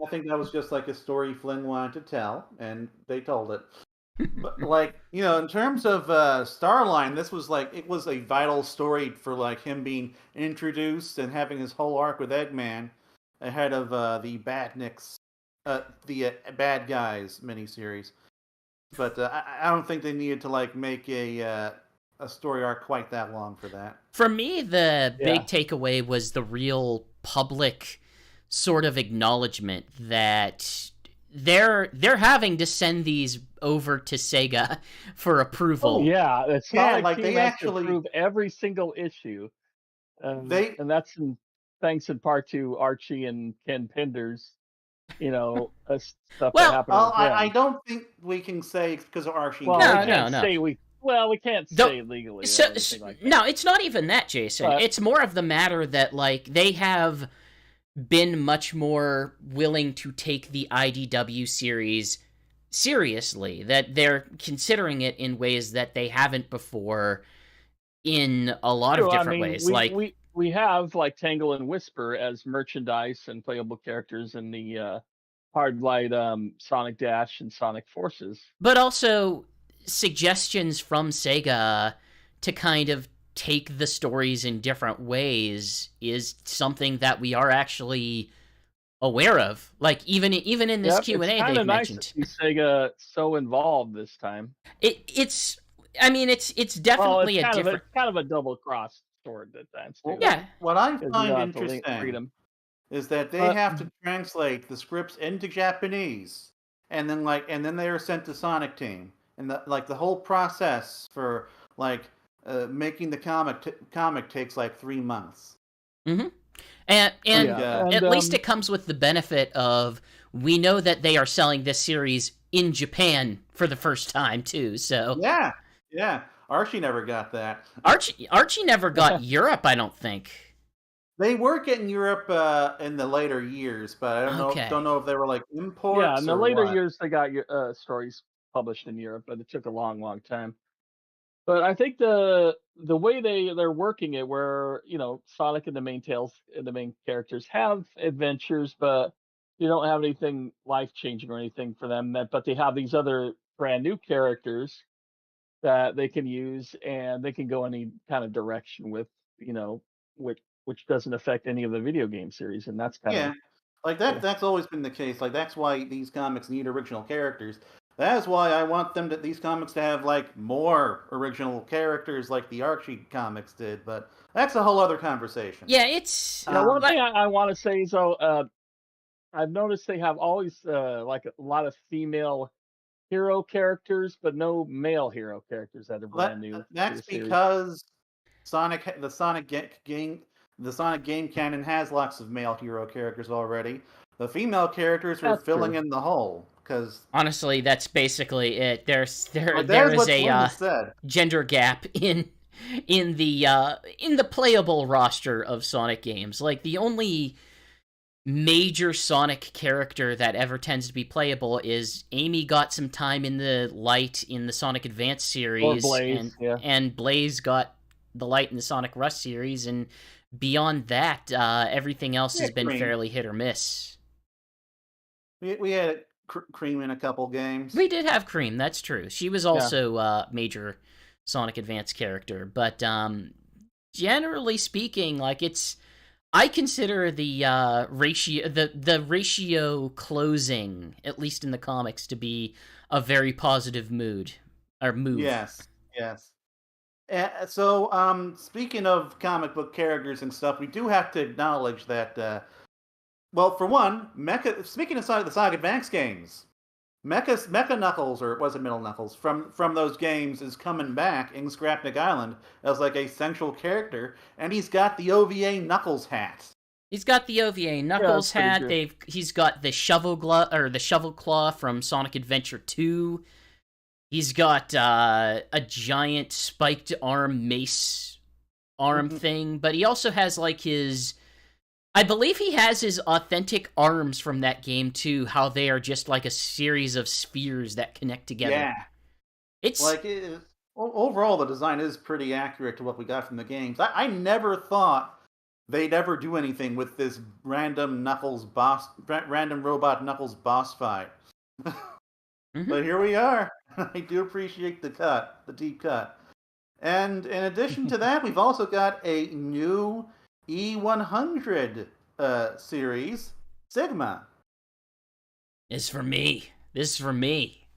I think that was just like a story Flynn wanted to tell, and they told it. But like, in terms of Starline, this was like it was a vital story for like him being introduced and having his whole arc with Eggman ahead of the Badniks, the Bad Guys miniseries. But I don't think they needed to like make a story arc quite that long for that. For me, the Yeah. big takeaway was the real public sort of acknowledgement that they're having to send these over to Sega for approval. Yeah, the Yeah, Sonic like team they has to actually approve every single issue, they and that's thanks in part to Archie and Ken Pinder's, stuff that Well, happened with I them. don't think we can say it's because of Archie and Well, we no, Ken. no, can't no. say we can't Don't say legally so, or anything like that. no, it's not even that, Jason. But It's more of the matter that like they have been much more willing to take the IDW series seriously, that they're considering it in ways that they haven't before in a lot of true, I different mean, ways. Like, we have like Tangle and Whisper as merchandise and playable characters in the Hard Light Sonic Dash and Sonic Forces. but also suggestions from Sega to kind of take the stories in different ways is something that we are actually aware of. Like even in this Yep, Q it's and A, kind they've of nice to mentioned see Sega so involved this time. it's. I mean, it's Well, definitely a different. it's kind of a double cross sword at times too, Well, though, Yeah, what I because you find don't have the interesting freedom. is that they But have to translate the scripts into Japanese, and then they are sent to Sonic Team, and the whole process for like making the comic takes like 3 months. hmm oh Like and yeah, and at least it comes with the benefit of we know that they are selling this series in Japan for the first time too. So yeah, yeah, Archie never got that. Archie never got Europe, I don't think. They were getting Europe in the later years, but I don't Okay. know if they were like yeah, in imports the or later what. years they got your stories published in Europe, but it took a long time. But I think the way they're working it, where Sonic and the main characters have adventures, but you don't have anything life changing or anything for them. But they have these other brand new characters that they can use, and they can go any kind of direction with, you know, which doesn't affect any of the video game series, and that's kind of Yeah, like that. cool. That's always been the case. Like that's why these comics need original characters. That's why I want these comics to have like more original characters, like the Archie comics did. But that's a whole other conversation. Yeah, it's One Um, thing I want to say is, though, I've noticed they have always like a lot of female hero characters, but no male hero characters that are that brand new to that's the series. because the Sonic game canon has lots of male hero characters already. The female characters were That's filling true. in the hole because honestly that's basically it. There there's is what a Slim has said. gender gap in the playable roster of Sonic games. Like the only major Sonic character that ever tends to be playable is Amy got some time in the light in the Sonic Advance Or series, Blaze, yeah. and Blaze got the light in the Sonic Rush series, and beyond that, everything else Yeah, has been Cream. fairly hit or miss. We had Cream in a couple games. We did have Cream, that's true. She was also a major Sonic Advance character, but generally speaking, like I consider the ratio closing, at least in the comics, to be a very positive mood or move. Yes, yes. So, speaking of comic book characters and stuff, we do have to acknowledge that. Well, for one, Mecha. Speaking of the Sonic Advance games, Mecha Knuckles, or was it Middle Knuckles, from those games is coming back in Scrapnik Island as like a central character, and he's got the OVA Knuckles hat. He's got the OVA Knuckles hat. He's got the shovel claw from Sonic Adventure 2. He's got a giant spiked arm mace arm thing, but he also has like his. I believe he has his authentic arms from that game too. How they are just like a series of spheres that connect together. Yeah, It's like overall, the design is pretty accurate to what we got from the games. I never thought they'd ever do anything with this random robot Knuckles boss fight. But here we are. I do appreciate the deep cut. And in addition to that, we've also got a new E100 series, Sigma. This is for me. This is for me.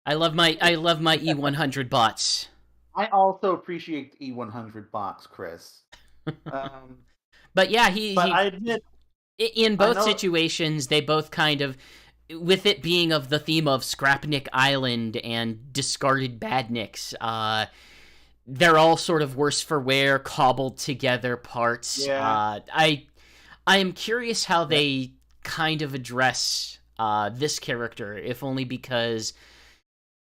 I love my E100 bots. I also appreciate the E100 box, Chris. But yeah, but I admit, in both situations, they both kind of, with it being of the theme of Scrapnik Island and discarded badniks, they're all sort of worse for wear, cobbled together parts. Yeah. I am curious how they kind of address this character, if only because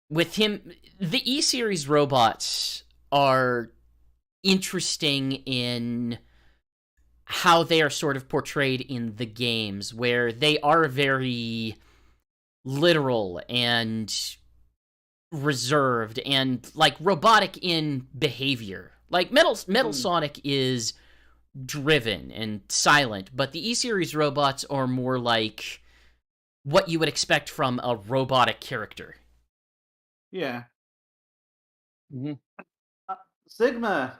with him, the E-Series robots are interesting in how they are sort of portrayed in the games, where they are very literal and reserved and like robotic in behavior. Like Metal Sonic is driven and silent, but the E-Series robots are more like what you would expect from a robotic character. Yeah. Mm-hmm. Sigma.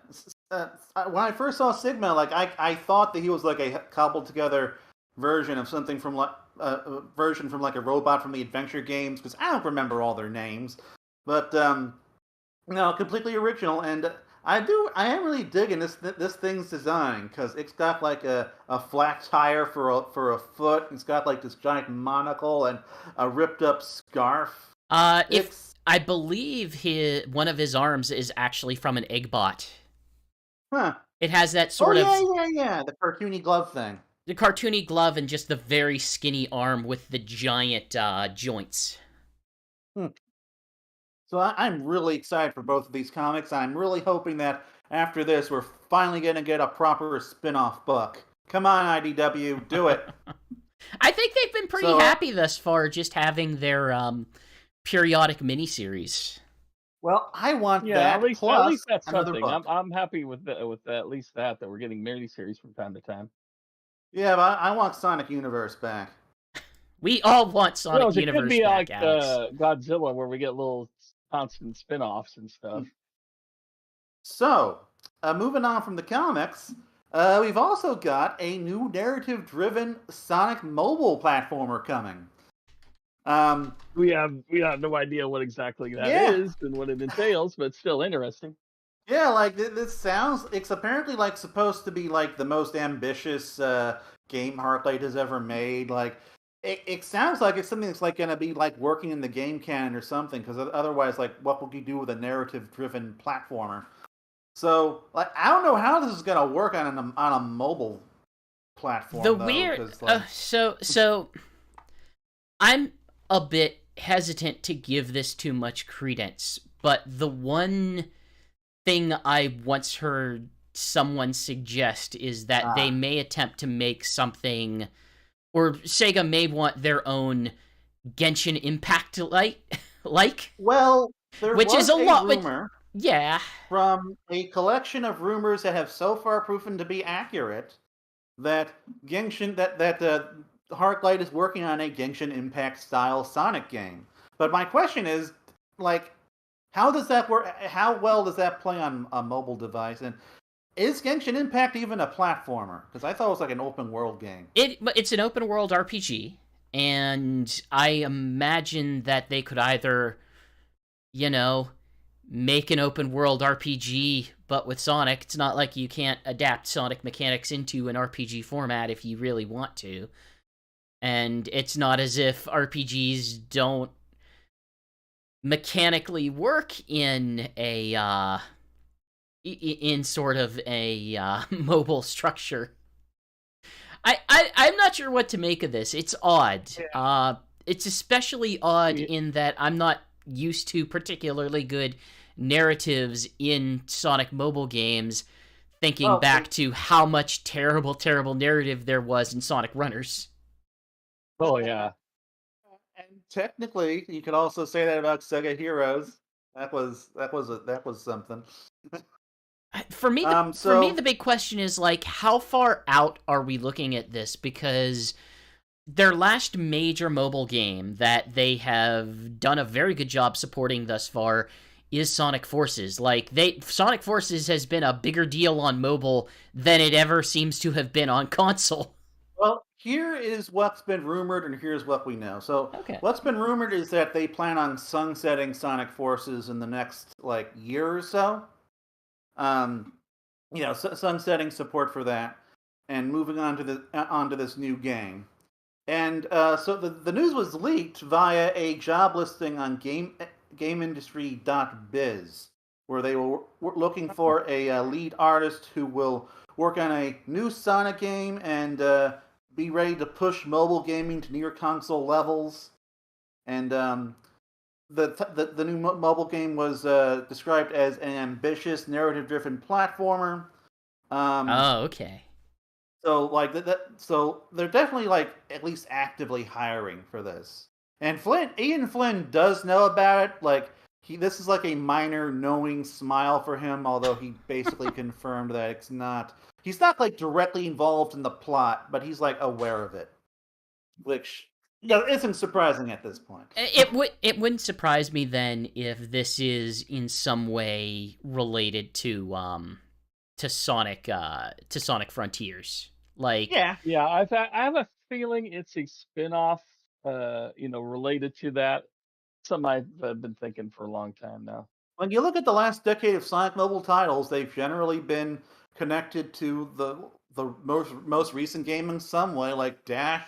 When I first saw Sigma, like I thought that he was like a cobbled together version of something from like a version from like a robot from the adventure games, because I don't remember all their names. But no, completely original, and I am really digging this thing's design, because it's got like a flat tire for a foot. It's got like this giant monocle and a ripped up scarf. I believe one of his arms is actually from an Eggbot. Huh. It has that sort of... Yeah, the cartoony glove thing. The cartoony glove and just the very skinny arm with the giant joints. So I'm really excited for both of these comics. I'm really hoping that after this, we're finally going to get a proper spin-off book. Come on, IDW, do it. I think they've been pretty happy thus far just having their periodic miniseries. Well, I want that. At least that's something. Book. I'm happy with at least that we're getting miniseries from time to time. Yeah, but I want Sonic Universe back. We all want Sonic Universe back. It could be like Godzilla, where we get little constant spin-offs and stuff. So, moving on from the comics, we've also got a new narrative-driven Sonic mobile platformer coming. We have no idea what exactly that is and what it entails, but it's still interesting. Yeah, like this sounds. It's apparently like supposed to be like the most ambitious game Heartlight has ever made. Like it sounds like it's something that's like going to be like working in the game canon or something. Because otherwise, like, what would you do with a narrative-driven platformer? So, like, I don't know how this is going to work on a mobile platform. The weird. So I'm a bit hesitant to give this too much credence, but the one thing I once heard someone suggest is that they may attempt to make something, or Sega may want their own Genshin Impact like. Well, there which was is a lot, rumor. Yeah. From a collection of rumors that have so far proven to be accurate, that Genshin that Heartlight is working on a Genshin Impact style Sonic game. But my question is, like, how does that work? How well does that play on a mobile device? And is Genshin Impact even a platformer? Because I thought it was like an open world game. It's an open world RPG, and I imagine that they could either, make an open world RPG, but with Sonic. It's not like you can't adapt Sonic mechanics into an RPG format if you really want to. And it's not as if RPGs don't mechanically work in a in sort of a mobile structure. I'm not sure what to make of this. It's odd. Yeah. It's especially odd in that I'm not used to particularly good narratives in Sonic mobile games, thinking back to how much terrible narrative there was in Sonic Runners. Oh yeah. And technically, you could also say that about Sega Heroes. That was something. For me, the big question is, like, how far out are we looking at this? Because their last major mobile game that they have done a very good job supporting thus far is Sonic Forces. Like Sonic Forces has been a bigger deal on mobile than it ever seems to have been on console. Well, here is what's been rumored, and here's what we know. So, Okay. what's been rumored is that they plan on sunsetting Sonic Forces in the next year or so. Um, sunsetting support for that, and moving on to onto this new game. And so the news was leaked via a job listing on GameIndustry.biz, where they were looking for a lead artist who will work on a new Sonic game and be ready to push mobile gaming to near console levels. And the new mobile game was described as an ambitious narrative-driven platformer. Oh, okay. So so they're definitely at least actively hiring for this. And Ian Flynn does know about it. This is like a minor knowing smile for him, although he basically confirmed that he's not directly involved in the plot, but he's aware of it, which isn't surprising at this point. It wouldn't surprise me then if this is in some way related to Sonic Frontiers. Yeah, I have a feeling it's a spin-off, related to that. Something I've been thinking for a long time now. When you look at the last decade of Sonic mobile titles, they've generally been connected to the most recent game in some way. Like Dash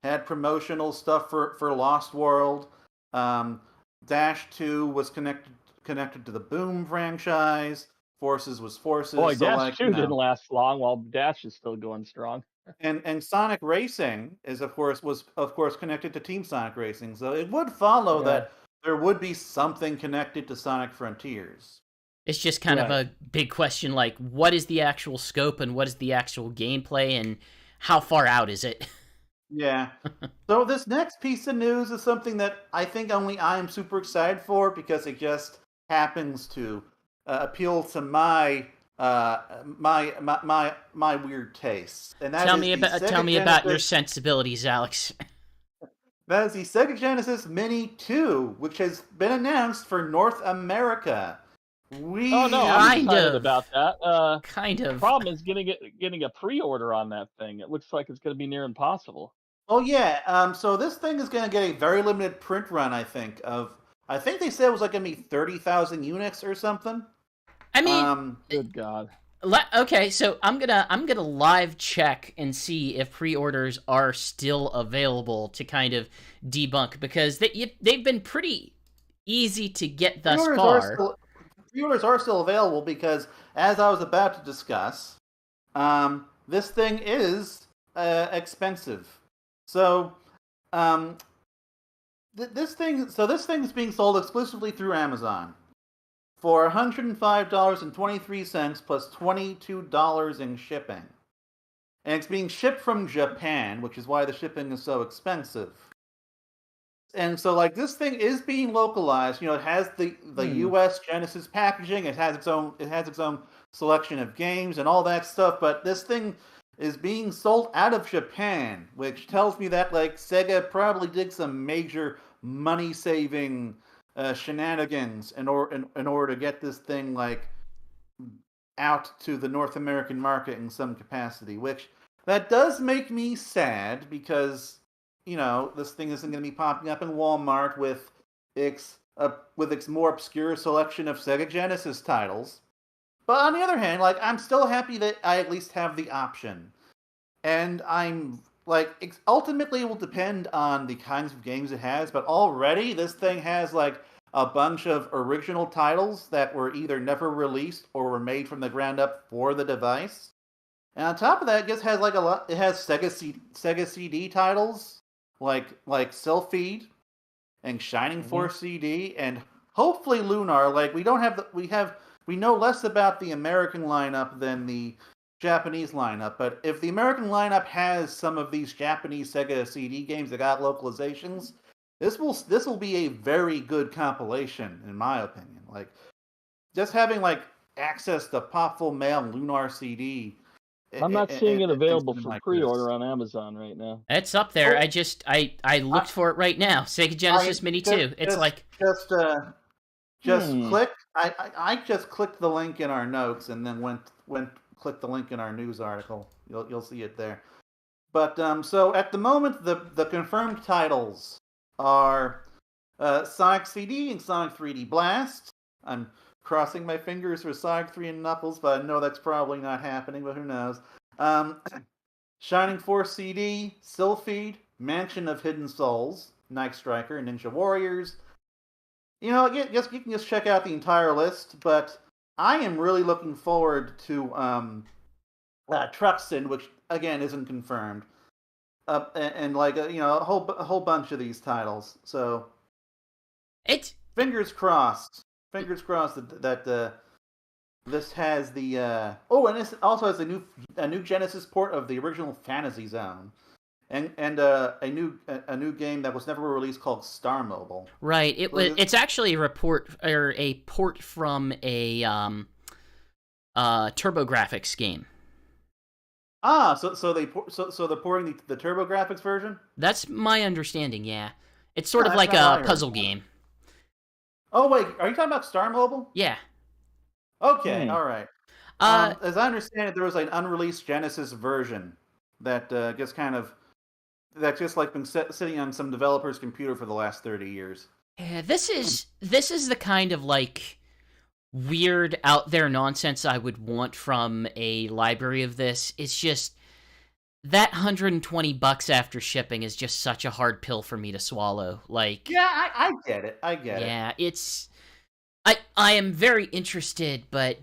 had promotional stuff for Lost World. Dash 2 was connected to the Boom franchise. Forces was Forces. Boy, Dash 2 didn't last long, while Dash is still going strong. And Sonic Racing was of course connected to Team Sonic Racing, so it would follow that there would be something connected to Sonic Frontiers. It's just kind of a big question, like what is the actual scope and what is the actual gameplay and how far out is it? Yeah. So this next piece of news is something that I think only I am super excited for because it just happens to appeal to my weird tastes. And that tell me about your sensibilities, Alex. That is the Sega Genesis Mini 2, which has been announced for North America. I'm excited about that. Kind of. The problem is getting a pre-order on that thing. It looks like it's going to be near impossible. Oh yeah. So this thing is going to get a very limited print run. I think they said it was going to be 30,000 units or something. I mean, good God. Okay, so I'm gonna live check and see if pre-orders are still available to kind of debunk, because they've been pretty easy to get thus far. Pre-orders are still available because, as I was about to discuss, this thing is expensive. So this thing is being sold exclusively through Amazon for $105.23 plus $22 in shipping. And it's being shipped from Japan, which is why the shipping is so expensive. And so, this thing is being localized. It has the U.S. Genesis packaging. It has its own selection of games and all that stuff. But this thing is being sold out of Japan, which tells me that Sega probably did some major money-saving shenanigans in order to get this thing out to the North American market in some capacity, which that does make me sad because this thing isn't going to be popping up in Walmart with its more obscure selection of Sega Genesis titles. But on the other hand, I'm still happy that I at least have the option, and I'm ultimately it will depend on the kinds of games it has, but already this thing has a bunch of original titles that were either never released or were made from the ground up for the device. And on top of that, it has it has Sega CD titles like Sylphied and Shining Force CD and hopefully Lunar. We know less about the American lineup than the Japanese lineup, but if the American lineup has some of these Japanese Sega CD games that got localizations, this will be a very good compilation, in my opinion. Just having access to Popful Mail and Lunar CD I'm not seeing it and available something for like this. pre-order on Amazon right now. It's up there. Oh, I looked for it right now. Sega I Genesis Mini 2. It's like, just Hmm. click. I just clicked the link in our notes and then went clicked the link in our news article. You'll see it there. But so at the moment, the confirmed titles are Sonic CD and Sonic 3D Blast. I'm crossing my fingers for Sonic 3 and Knuckles, but I know that's probably not happening. But who knows? Um, Shining Force CD, Sylphied, Mansion of Hidden Souls, Night Striker, Ninja Warriors. You know, you can just check out the entire list. But I am really looking forward to Truxton, which again isn't confirmed, and like you know a whole bunch of these titles. So it. fingers crossed. Fingers crossed that this has the and this also has a new Genesis port of the original Fantasy Zone, and a new game that was never released called Star Mobile. Right. It's actually a port from a TurboGrafx game. So they're porting the TurboGrafx version. That's my understanding. Yeah, it's sort of That's like not what I a heard. puzzle game. Oh wait, are you talking about Star Mobile? Yeah. Okay, all right. Uh, As I understand it, there was an unreleased Genesis version that that's just like been sitting on some developer's computer for the last 30 years. yeah, this is the kind of like weird out there nonsense I would want from a library of this. It's just that $120 after shipping is just such a hard pill for me to swallow. Like, Yeah, I get it. I get it. yeah, it's I am very interested, but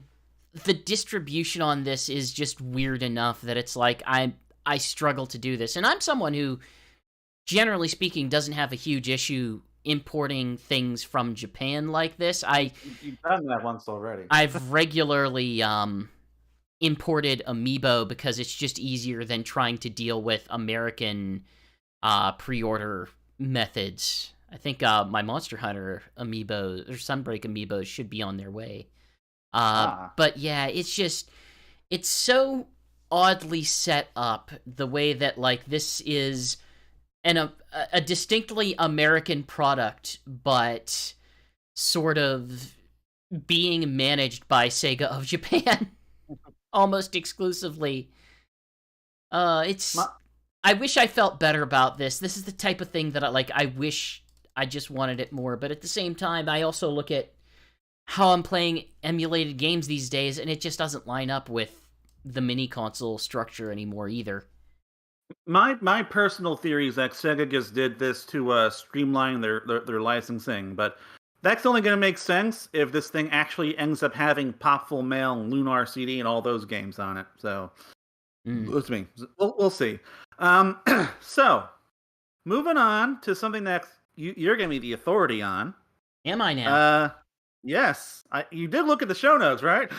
the distribution on this is just weird enough that it's like I struggle to do this. And I'm someone who, generally speaking, doesn't have a huge issue importing things from Japan like this. You've done that once already. I've regularly imported Amiibo because it's just easier than trying to deal with American pre-order methods. I think my Monster Hunter Amiibo or Sunbreak Amiibos should be on their way. But yeah, it's so oddly set up the way that like this is a distinctly American product, but sort of being managed by Sega of Japan almost exclusively. I wish I felt better about this. This is the type of thing that I wish I just wanted it more, but at the same time, I also look at how I'm playing emulated games these days, and it just doesn't line up with the mini console structure anymore either. My personal theory is that Sega just did this to streamline their licensing, but that's only going to make sense if this thing actually ends up having Popful Mail, Lunar CD, and all those games on it. So, Let's me. We'll see. So, moving on to something that you're going to be the authority on. Am I now? Yes. You did look at the show notes, right?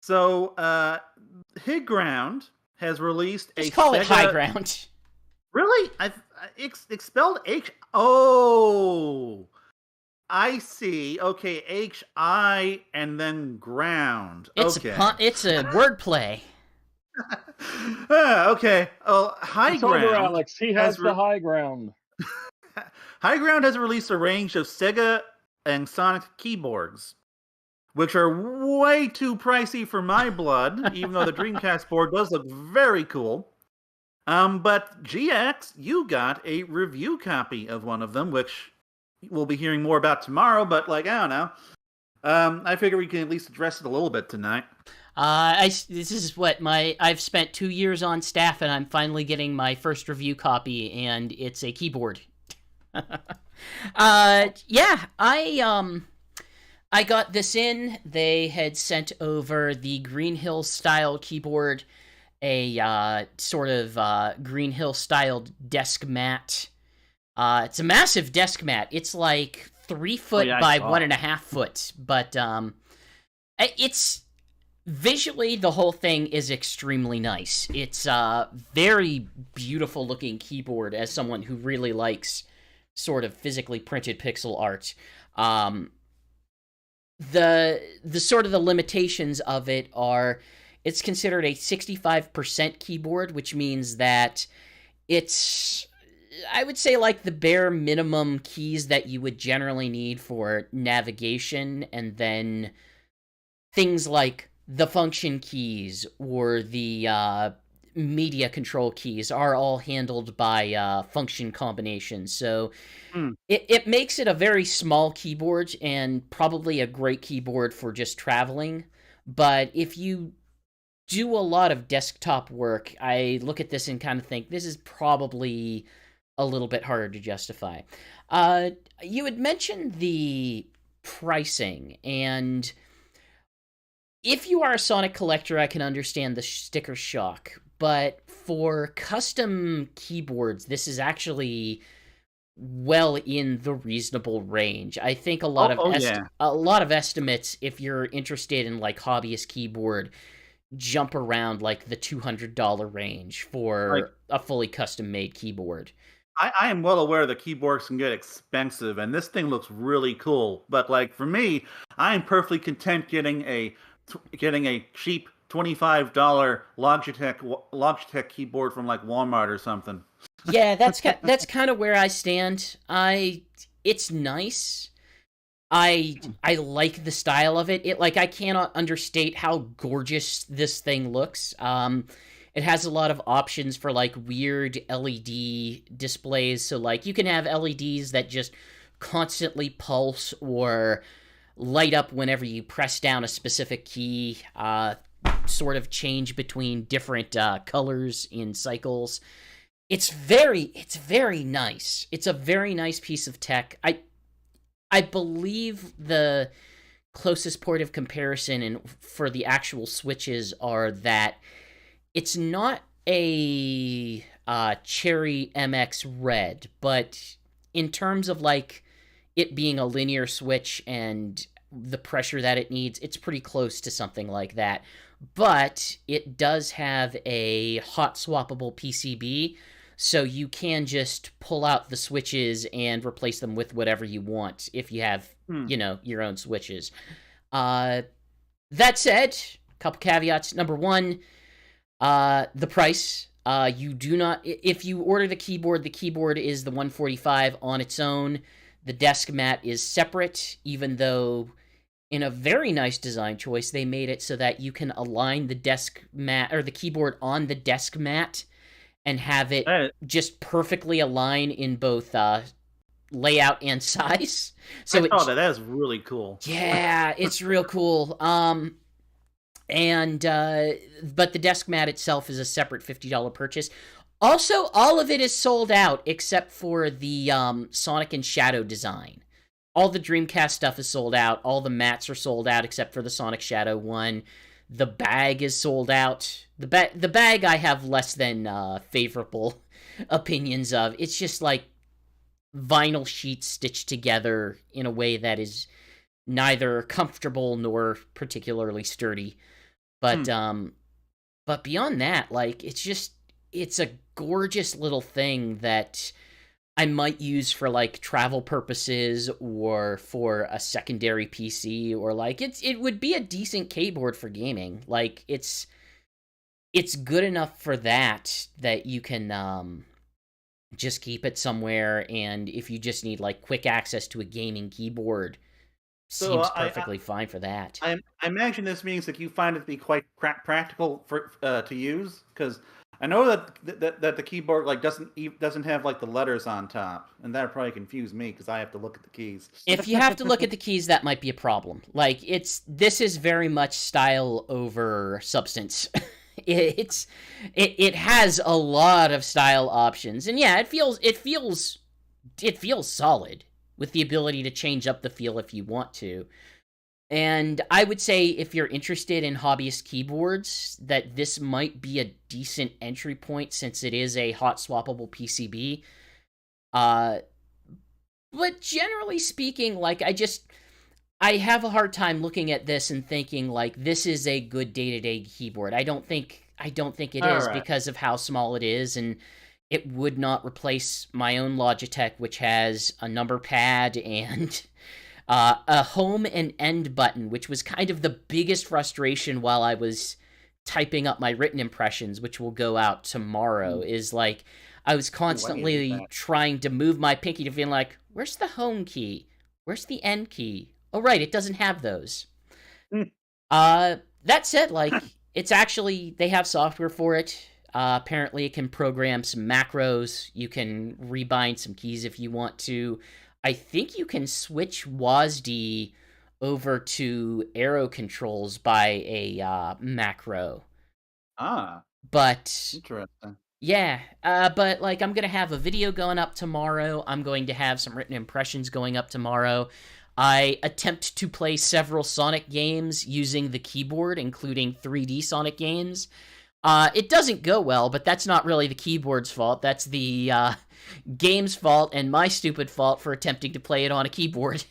So, High Ground has released Just a call it Sega... High Ground. Really? It's spelled H. Oh, I see. Okay, HI and then ground. It's okay. It's a wordplay. Okay. Oh, High It's Ground. over, Alex. He has the high ground. High Ground has released a range of Sega and Sonic keyboards, which are way too pricey for my blood, even though the Dreamcast board does look very cool. But GX, you got a review copy of one of them, which we'll be hearing more about tomorrow, but like, I don't know. I figure we can at least address it a little bit tonight. This is what I've spent 2 years on staff, and I'm finally getting my first review copy, and it's a keyboard. Yeah, I got this in. They had sent over the Green Hill style keyboard, a sort of Green Hill styled desk mat. It's a massive desk mat. It's like 3 foot by 1.5 foot, but it's visually the whole thing is extremely nice. It's a very beautiful looking keyboard as someone who really likes sort of physically printed pixel art. The sort of the limitations of it are It's considered a 65% keyboard, which means that it's, I would say, like the bare minimum keys that you would generally need for navigation, and then things like the function keys or the media control keys are all handled by function combinations. So Hmm. it makes it a very small keyboard and probably a great keyboard for just traveling. But if you do a lot of desktop work, I look at this and kind of think this is probably a little bit harder to justify. Uh, you had mentioned the pricing, and if you are a Sonic collector, I can understand the sticker shock. But for custom keyboards, this is actually well in the reasonable range. I think Oh yeah. a lot of estimates, if you're interested in like hobbyist keyboard, jump around like the $200 range Like for a fully custom made keyboard. I am well aware that keyboards can get expensive, and this thing looks really cool. But like for me, I am perfectly content getting a cheap $25 Logitech keyboard from like Walmart or something. Yeah, that's kind of where I stand. It's nice. I like the style of it. It like I cannot understate how gorgeous this thing looks. It has a lot of options for like weird LED displays. So like you can have LEDs that just constantly pulse or light up whenever you press down a specific key. Sort of change between different colors in cycles. It's very nice. It's a very nice piece of tech. I believe the closest point of comparison for the actual Switches are that it's not a Cherry MX Red, but in terms of like it being a linear Switch and the pressure that it needs, it's pretty close to something like that. But it does have a hot swappable PCB, so you can just pull out the switches and replace them with whatever you want if you have, Hmm. your own switches. That said, a couple caveats. Number one, the price. You do not, if you order the keyboard is the 145 on its own. The desk mat is separate, even though in a very nice design choice, they made it so that you can align the desk mat or the keyboard on the desk mat and have it That- just perfectly align in both layout and size. So I saw that. That is really cool. yeah, it's real cool. And but the desk mat itself is a separate $50 purchase. Also, all of it is sold out except for the Sonic and Shadow design. All the Dreamcast stuff is sold out. All the mats are sold out except for the Sonic Shadow one. The bag is sold out. The bag I have less than favorable opinions of. It's just like vinyl sheets stitched together in a way that is neither comfortable nor particularly sturdy. But but beyond that, like it's a gorgeous little thing that I might use for like travel purposes or for a secondary PC, or like it would be a decent keyboard for gaming. Like it's good enough for that you can just keep it somewhere, and if you just need like quick access to a gaming keyboard, So seems perfectly fine for that. I imagine this means that you find it to be quite practical for to use, because I know that the keyboard like doesn't have like the letters on top, and that probably confuse me because I have to look at the keys. If you have to look at the keys, that might be a problem. Like this is very much style over substance. It has a lot of style options, and yeah, it feels solid with the ability to change up the feel if you want to. And I would say if you're interested in hobbyist keyboards, that this might be a decent entry point since it is a hot swappable PCB. But generally speaking, like I have a hard time looking at this and thinking like this is a good day-to-day keyboard. I don't think it All is right. because of how small it is, and it would not replace my own Logitech, which has a number pad and a home and end button, which was kind of the biggest frustration while I was typing up my written impressions, which will go out tomorrow, is like I was constantly trying to move my pinky to feel like, where's the home key? Where's the end key? Oh, right, it doesn't have those. That said, like, it's actually, they have software for it. Apparently, it can program some macros. You can rebind some keys if you want to. I think you can switch WASD over to arrow controls by a macro. But interesting. Yeah, but like I'm gonna have a video going up tomorrow. I'm going to have some written impressions going up tomorrow. I attempt to play several Sonic games using the keyboard, including 3D Sonic games. It doesn't go well, but that's not really the keyboard's fault. That's the game's fault and my stupid fault for attempting to play it on a keyboard.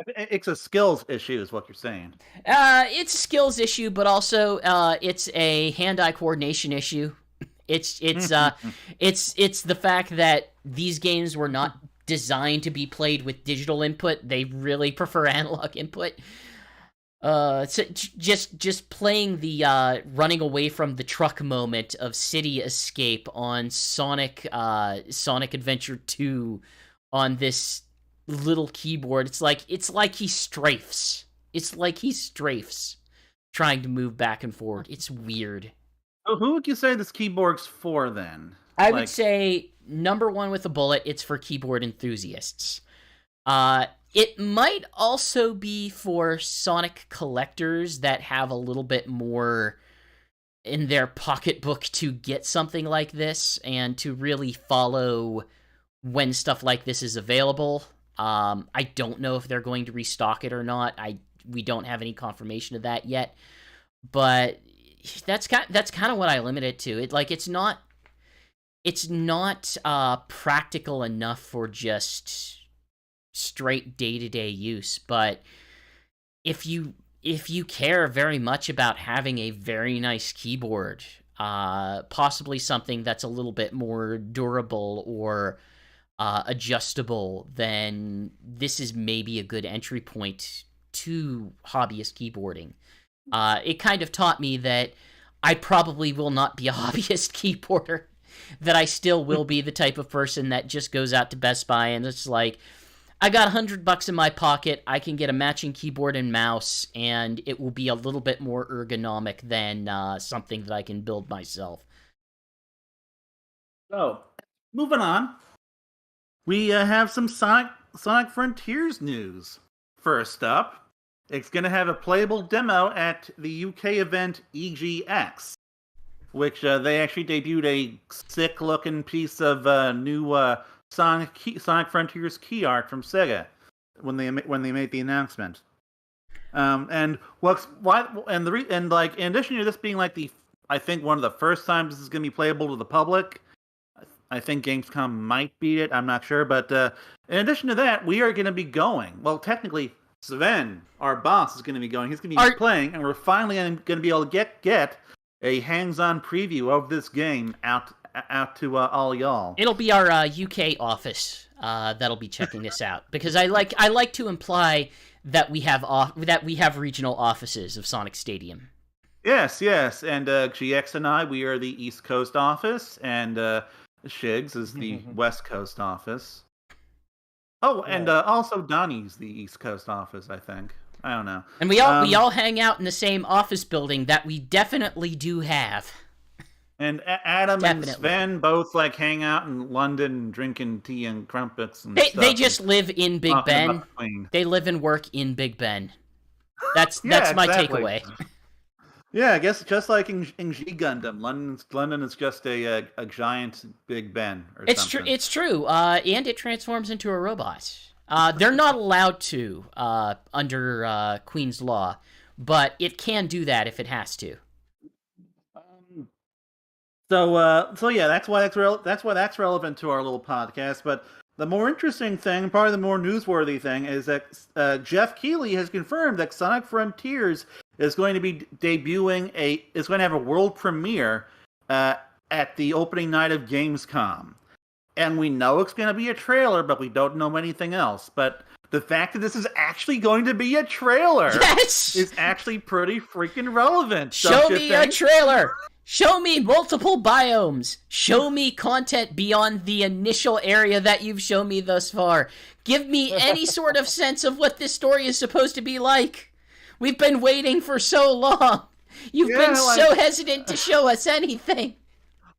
It's a skills issue, is what you're saying. It's a skills issue, but also it's a hand-eye coordination issue. It's the fact that these games were not designed to be played with digital input. They really prefer analog input. So just playing the running away from the truck moment of City Escape on Sonic Adventure 2 on this little keyboard. It's like he strafes. It's like he strafes trying to move back and forward. It's weird. So who would you say this keyboard's for, then? I would say, number one with a bullet, it's for keyboard enthusiasts. It might also be for Sonic collectors that have a little bit more in their pocketbook to get something like this and to really follow when stuff like this is available. I don't know if they're going to restock it or not. We don't have any confirmation of that yet. But that's kind of what I limit it to. It's not practical enough for just straight day-to-day use, but if you care very much about having a very nice keyboard, possibly something that's a little bit more durable or adjustable, then this is maybe a good entry point to hobbyist keyboarding. It kind of taught me that I probably will not be a hobbyist keyboarder, that I still will be the type of person that just goes out to Best Buy and it's like, I got $100 in my pocket, I can get a matching keyboard and mouse, and it will be a little bit more ergonomic than something that I can build myself. So, moving on, we have some Sonic Frontiers news. First up, it's going to have a playable demo at the UK event EGX, which they actually debuted a sick-looking piece of new Sonic Frontiers key art from Sega when they made the announcement. In addition to this being I think one of the first times this is going to be playable to the public. I think Gamescom might beat it. I'm not sure, but in addition to that, we are going to be going. Well, technically, Sven, our boss, is going to be going. He's going to be playing, and we're finally going to be able to get a hands-on preview of this game out to all y'all. It'll be our UK office that'll be checking this out, because I like to imply that we have regional offices of Sonic Stadium. Yes, and GX and I, we are the East Coast office, and Shigs is the West Coast office. Oh, and also Donnie's the East Coast office, I think. I don't know. And we all hang out in the same office building that we definitely do have. And Adam and Sven both hang out in London, drinking tea and crumpets and stuff. They just live in Big Ben. They live and work in Big Ben. That's my takeaway. Yeah, I guess just like in G Gundam, London is just a giant Big Ben or something. It's true. And it transforms into a robot. They're not allowed to under Queen's Law, but it can do that if it has to. So yeah, that's why that's relevant to our little podcast. But the more interesting thing, probably the more newsworthy thing, is that Jeff Keighley has confirmed that Sonic Frontiers is going to be is going to have a world premiere at the opening night of Gamescom. And we know it's going to be a trailer, but we don't know anything else. But the fact that this is actually going to be a trailer Yes! is actually pretty freaking relevant. Show me a trailer! Show me multiple biomes! Show me content beyond the initial area that you've shown me thus far. Give me any sort of sense of what this story is supposed to be like. We've been waiting for so long. You've been so hesitant to show us anything.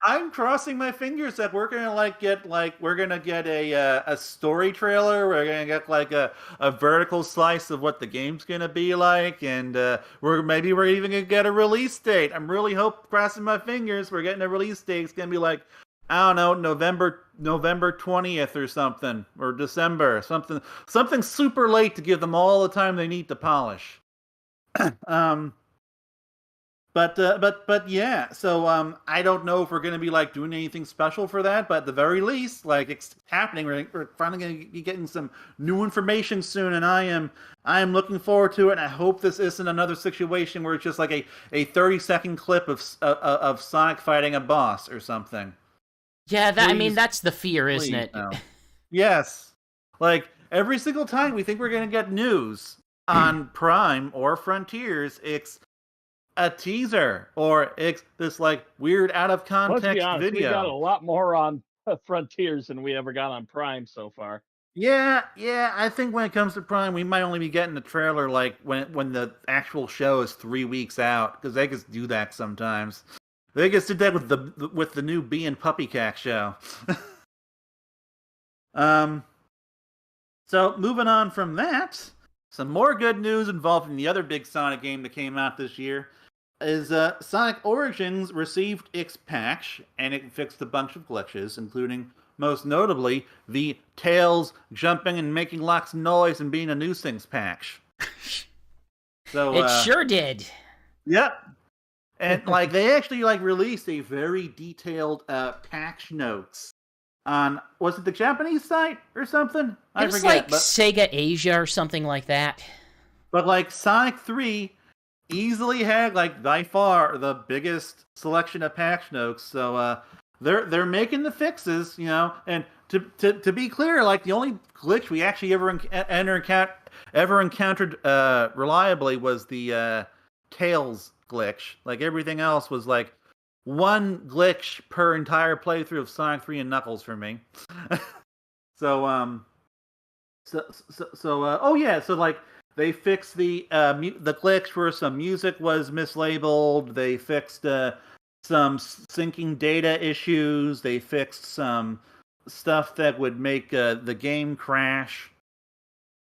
I'm crossing my fingers that we're gonna get a story trailer. We're gonna get like a vertical slice of what the game's gonna be like, and we're even gonna get a release date. I'm really crossing my fingers. We're getting a release date. It's gonna be like, I don't know, November 20th or something, or December, something super late to give them all the time they need to polish. But yeah, so I don't know if we're gonna be like doing anything special for that, but at the very least, like it's happening. We're finally gonna be getting some new information soon, and I am looking forward to it. And I hope this isn't another situation where it's just like a 30-second clip of Sonic fighting a boss or something. Yeah, that's the fear, isn't it? No. Yes, like every single time we think we're gonna get news on Prime or Frontiers, it's a teaser, or it's this like weird out of context Let's be honest, video. We got a lot more on Frontiers than we ever got on Prime so far. Yeah. I think when it comes to Prime, we might only be getting the trailer like when the actual show is 3 weeks out, because they just do that sometimes. They just did that with the new Bee and Puppycat show. So moving on from that, some more good news involving the other big Sonic game that came out this year is Sonic Origins received its patch, and it fixed a bunch of glitches, including, most notably, the Tails jumping and making lots of noise and being a nuisance patch. So it sure did. Yep. And like they actually like released a very detailed patch notes on, was it the Japanese site or something? I forget. Like Sega Asia or something like that. But like Sonic 3 easily had like by far the biggest selection of patch notes, so they're making the fixes, you know. And to be clear, like the only glitch we actually ever encountered reliably was the Tails glitch. Like everything else was like one glitch per entire playthrough of Sonic 3 and Knuckles for me. So like they fixed the glitch where some music was mislabeled. They fixed some syncing data issues. They fixed some stuff that would make the game crash.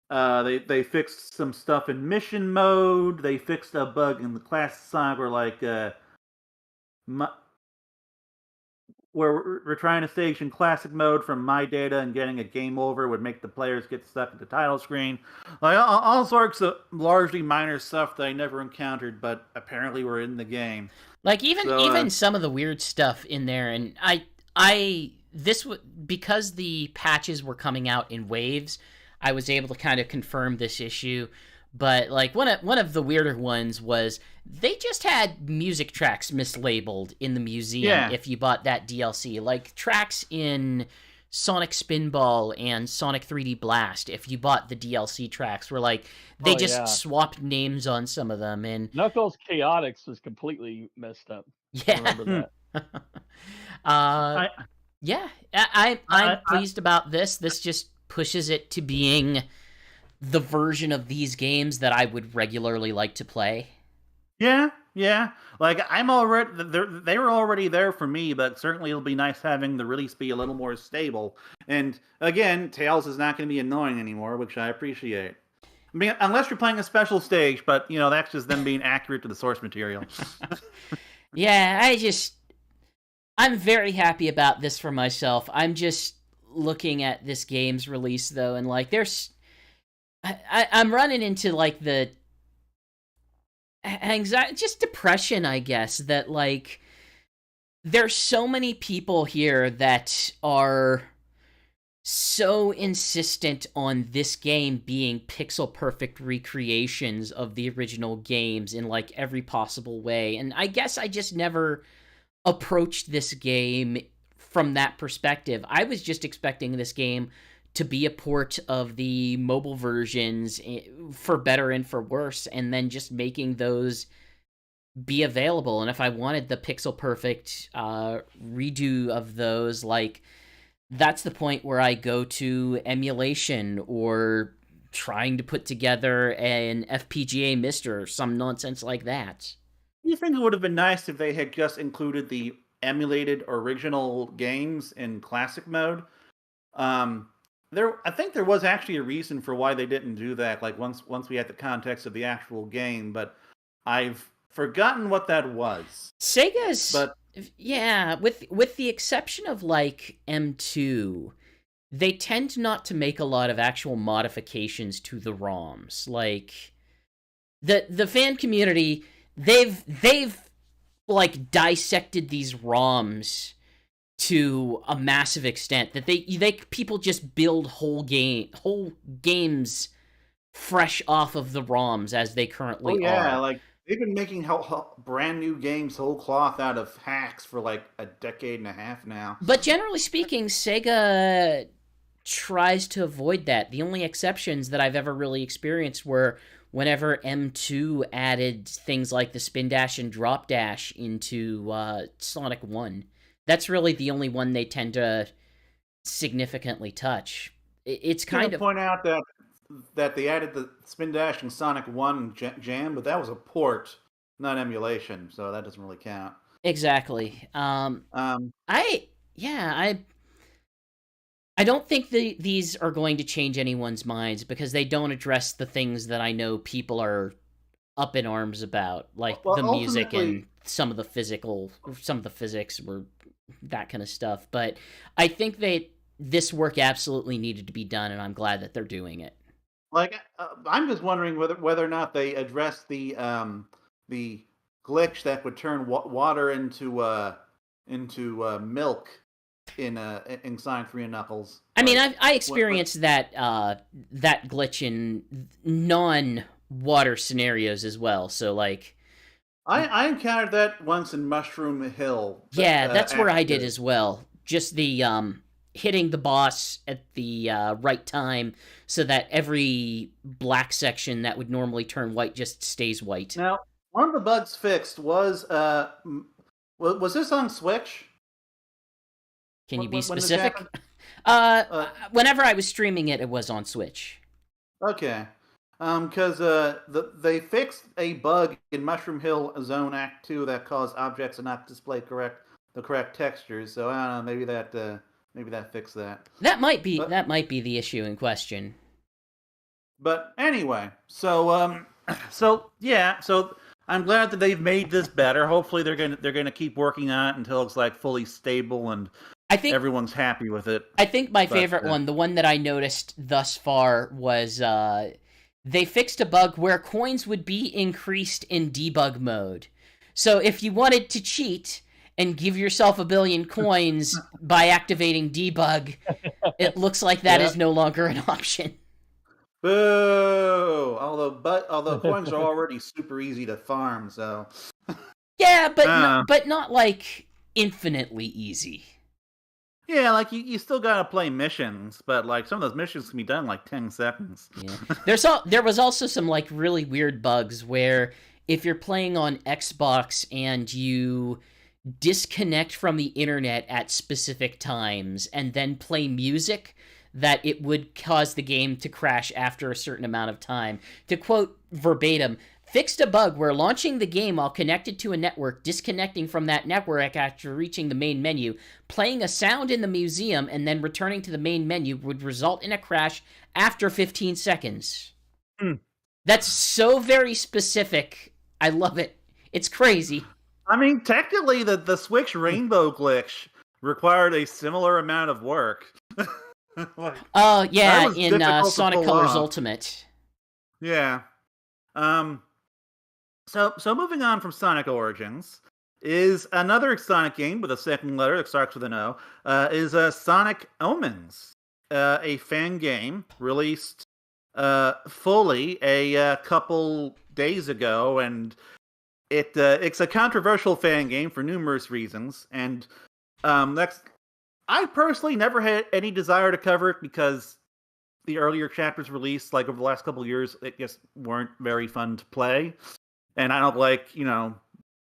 They fixed some stuff in mission mode. They fixed a bug in the classic Sonic where like where we're trying to stage in classic mode from my data and getting a game over would make the players get stuck at the title screen. Like all sorts of largely minor stuff that I never encountered, but apparently were in the game. Like even some of the weird stuff in there, and because the patches were coming out in waves, I was able to kind of confirm this issue. But like one of the weirder ones was they just had music tracks mislabeled in the museum if you bought that DLC. Like tracks in Sonic Spinball and Sonic 3D Blast, if you bought the DLC tracks, were like they swapped names on some of them. And Knuckles Chaotix was completely messed up. Yeah. I remember that. I'm pleased about this. This just pushes it to being the version of these games that I would regularly like to play. Yeah. Like they were already there for me, but certainly it'll be nice having the release be a little more stable. And again, Tails is not going to be annoying anymore, which I appreciate. I mean, unless you're playing a special stage, but you know that's just them being accurate to the source material. Yeah, I'm very happy about this for myself. I'm just looking at this game's release though, and like I'm running into like the anxiety, just depression, I guess, that like there's so many people here that are so insistent on this game being pixel perfect recreations of the original games in like every possible way. And I guess I just never approached this game from that perspective. I was just expecting this game to be a port of the mobile versions for better and for worse, and then just making those be available. And if I wanted the pixel perfect redo of those, like, that's the point where I go to emulation or trying to put together an FPGA Mister or some nonsense like that. You think it would have been nice if they had just included the emulated original games in classic mode? I think there was actually a reason for why they didn't do that. Like once we had the context of the actual game, but I've forgotten what that was. Sega's, But yeah, with the exception of like M2, they tend not to make a lot of actual modifications to the ROMs. Like the fan community, they've like dissected these ROMs to a massive extent that they people just build whole games fresh off of the ROMs as they currently are. like they've been making brand new games whole cloth out of hacks for like a decade and a half now. But generally speaking, Sega tries to avoid that. The only exceptions that I've ever really experienced were whenever M2 added things like the spin dash and drop dash into Sonic 1. That's really the only one they tend to significantly touch. It's kind of point out that they added the spin dash in Sonic 1 Jam, but that was a port, not emulation, so that doesn't really count. Exactly. I don't think these are going to change anyone's minds because they don't address the things that I know people are up in arms about, like the music and some of the physics or that kind of stuff. But I think this work absolutely needed to be done, and I'm glad that they're doing it. Like, I'm just wondering whether or not they address the glitch that would turn water into milk in Sonic 3 and Knuckles. I mean, I experienced that glitch in non-water scenarios as well. So like, I encountered that once in Mushroom Hill. Yeah, that's where I did as well. Just the hitting the boss at the right time so that every black section that would normally turn white just stays white. Now, one of the bugs fixed was this on Switch? Can you be specific? Whenever I was streaming it, it was on Switch. Okay. Because they fixed a bug in Mushroom Hill Zone Act 2 that caused objects to not display the correct textures. So I don't know, maybe that fixed that. That might be the issue in question. But anyway, so I'm glad that they've made this better. Hopefully they're gonna keep working on it until it's like fully stable and I think everyone's happy with it. I think my favorite one, the one that I noticed thus far, was they fixed a bug where coins would be increased in debug mode. So if you wanted to cheat and give yourself 1 billion coins by activating debug, it looks like that is no longer an option. Boo! Although coins are already super easy to farm, so yeah, but not like infinitely easy. Yeah, like you still gotta play missions, but like some of those missions can be done in like 10 seconds. Yeah. There was also some like really weird bugs where if you're playing on Xbox and you disconnect from the internet at specific times and then play music, that it would cause the game to crash after a certain amount of time. To quote verbatim, fixed a bug where launching the game while connected to a network, disconnecting from that network after reaching the main menu, playing a sound in the museum, and then returning to the main menu would result in a crash after 15 seconds. That's so very specific. I love it. It's crazy. I mean, technically, the Switch Rainbow glitch required a similar amount of work. Yeah, in Sonic Colors Ultimate. Yeah. So moving on from Sonic Origins is another Sonic game with a second letter that starts with an O. Is Sonic Omens, a fan game released fully a couple days ago, and it's a controversial fan game for numerous reasons, and I personally never had any desire to cover it because the earlier chapters released like over the last couple of years, it just weren't very fun to play, and I don't like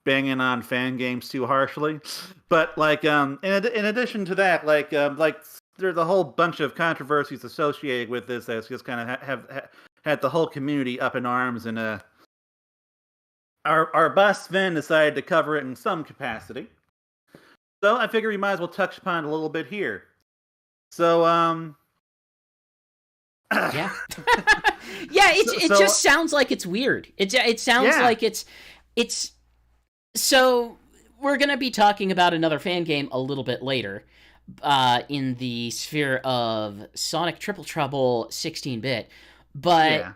banging on fan games too harshly. But like in addition to that, like there's a whole bunch of controversies associated with this that's just kind of have had the whole community up in arms, and our boss Sven decided to cover it in some capacity. So I figure we might as well touch upon it a little bit here. So yeah. Yeah, it just sounds like it's weird. It sounds like it's so we're going to be talking about another fan game a little bit later in the sphere of Sonic Triple Trouble 16-bit. But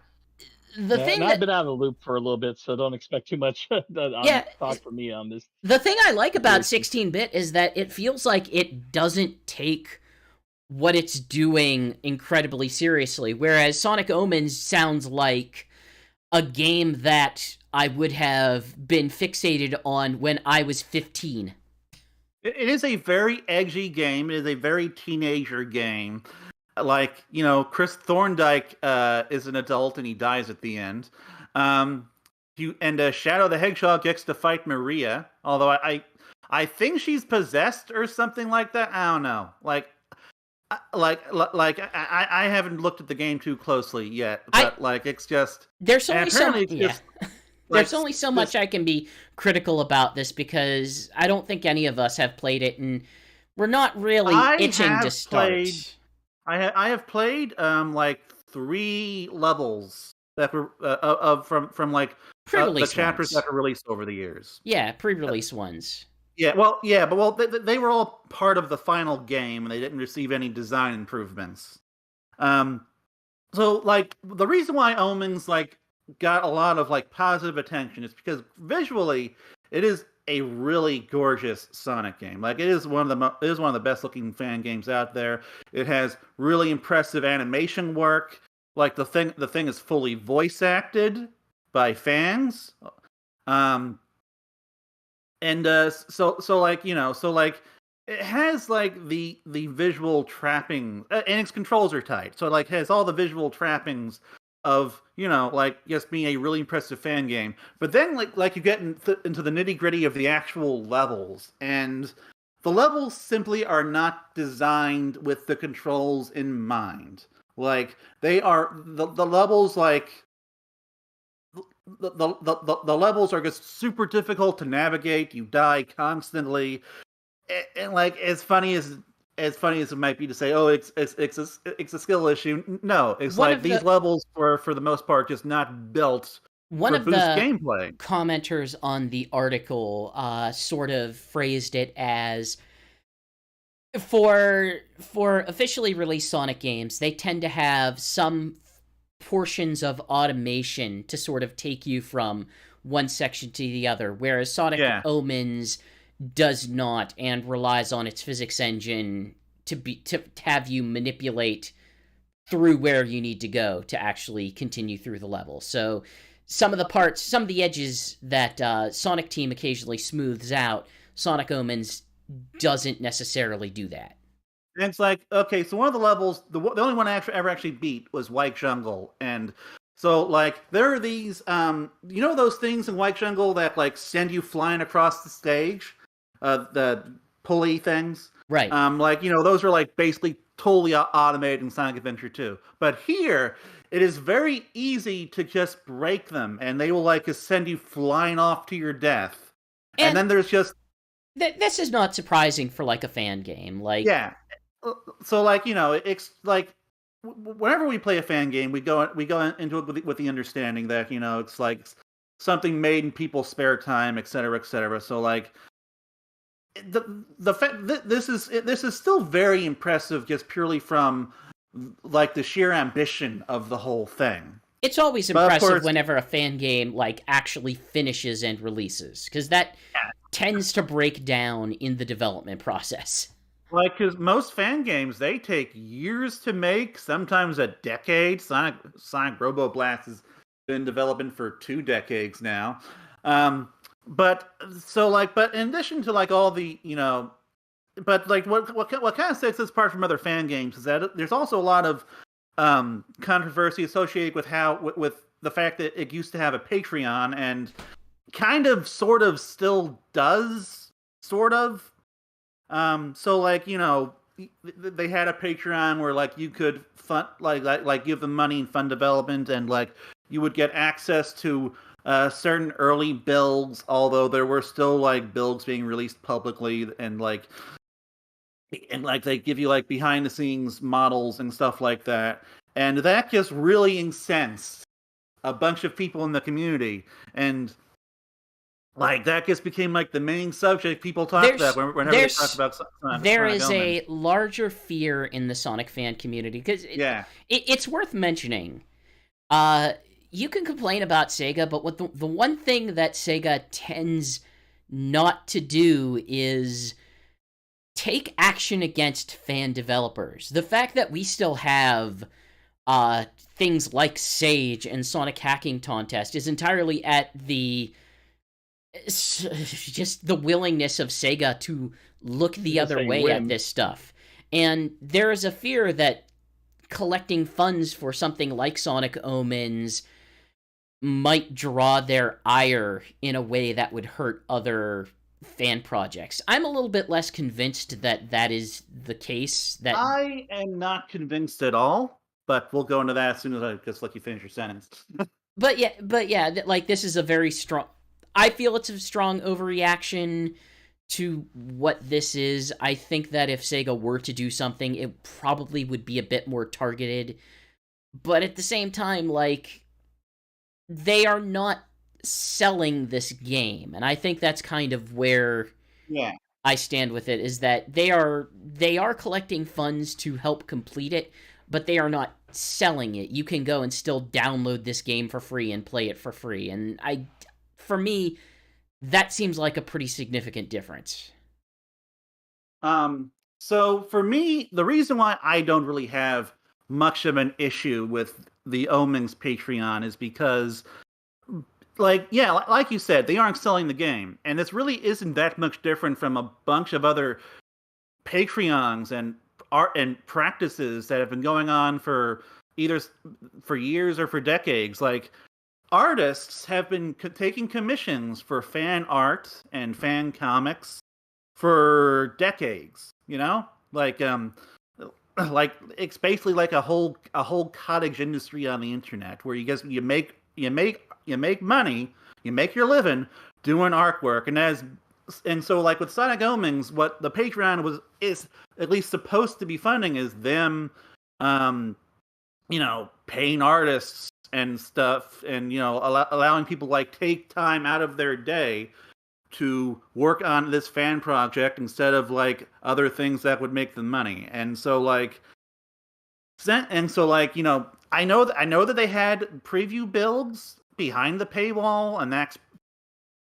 the thing I've been out of the loop for a little bit, so don't expect too much talk from me on this. The thing I like about 16-bit is that it feels like it doesn't take what it's doing incredibly seriously, whereas Sonic Omens sounds like a game that I would have been fixated on when I was 15. It is a very edgy game. It is a very teenager game. Like, Chris Thorndike is an adult and he dies at the end. Shadow the Hedgehog gets to fight Maria, although I think she's possessed or something like that. I don't know. I haven't looked at the game too closely yet, but it's just there's only there's only so much I can be critical about this because I don't think any of us have played it, and we're not really itching to start. I have played 3 levels that were from the chapters that were released over the years. Yeah, pre-release ones. But they were all part of the final game, and they didn't receive any design improvements. So the reason why Omens got a lot of positive attention is because visually it is a really gorgeous Sonic game. It is one of the best looking fan games out there. It has really impressive animation work. The thing is fully voice acted by fans. It has the visual trapping, and its controls are tight. So it has all the visual trappings of just being a really impressive fan game. But then you get into the nitty gritty of the actual levels, and the levels simply are not designed with the controls in mind. They are the levels the levels are just super difficult to navigate. You die constantly, and as funny as it might be to say, oh, it's a skill issue. No, it's these levels were for the most part just not built One for of boost the gameplay. Commenters on the article sort of phrased it as for officially released Sonic games, they tend to have some portions of automation to sort of take you from one section to the other, whereas Sonic Omens does not and relies on its physics engine to have you manipulate through where you need to go to actually continue through the level. So some of the edges that Sonic Team occasionally smooths out, Sonic Omens doesn't necessarily do that. And it's okay, so one of the levels, the only one I ever actually beat was White Jungle, and so there are these, those things in White Jungle that send you flying across the stage, the pulley things, right? Those are basically totally automated in Sonic Adventure 2. But here, it is very easy to just break them, and they will just send you flying off to your death. And then there's just this is not surprising for a fan game, So it's whenever we play a fan game, we go into it with the understanding that it's something made in people's spare time, etc., etc. So this is still very impressive, just purely from the sheer ambition of the whole thing. It's always impressive whenever a fan game actually finishes and releases, because that tends to break down in the development process. Because most fan games, they take years to make, sometimes a decade. Sonic Robo Blast has been developing for 2 decades now. But in addition to all the, what kind of sets this apart from other fan games is that there's also a lot of controversy associated with with the fact that it used to have a Patreon and kind of, sort of, still does, sort of. So like, they had a Patreon where like you could fund like give them money and fund development, and like you would get access to certain early builds, although there were still like builds being released publicly, and like they give you like behind the scenes models and stuff like that. And that just really incensed a bunch of people in the community, and like that just became like the main subject people talk about whenever they talk about Sonic. There is a larger fear in the Sonic fan community, because it's worth mentioning. You can complain about Sega, but what the one thing that Sega tends not to do is take action against fan developers. The fact that we still have things like Sage and Sonic Hacking Contest is entirely at just the willingness of Sega to look the other way at this stuff. And there is a fear that collecting funds for something like Sonic Omens might draw their ire in a way that would hurt other fan projects. I'm a little bit less convinced that that is the case. That I am not convinced at all, but we'll go into that as soon as I just let you finish your sentence. But yeah, like this is a very strong... I feel it's a strong overreaction to what this is. I think that if Sega were to do something, it probably would be a bit more targeted. But at the same time, like, they are not selling this game. And I think that's kind of where I stand with it, is that they are collecting funds to help complete it, but they are not selling it. You can go and still download this game for free and play it for free. And for me, that seems like a pretty significant difference. So for me, the reason why I don't really have much of an issue with the Omens Patreon is because, like you said, they aren't selling the game. And this really isn't that much different from a bunch of other Patreons and art and practices that have been going on for either for years or for decades. Like, artists have been taking commissions for fan art and fan comics for decades, like it's basically like a whole cottage industry on the internet where you make money, you make your living doing artwork. And so like with Sonic Omens, what the Patreon is at least supposed to be funding is them paying artists and stuff, and allowing people like take time out of their day to work on this fan project instead of like other things that would make them money. I know that they had preview builds behind the paywall, and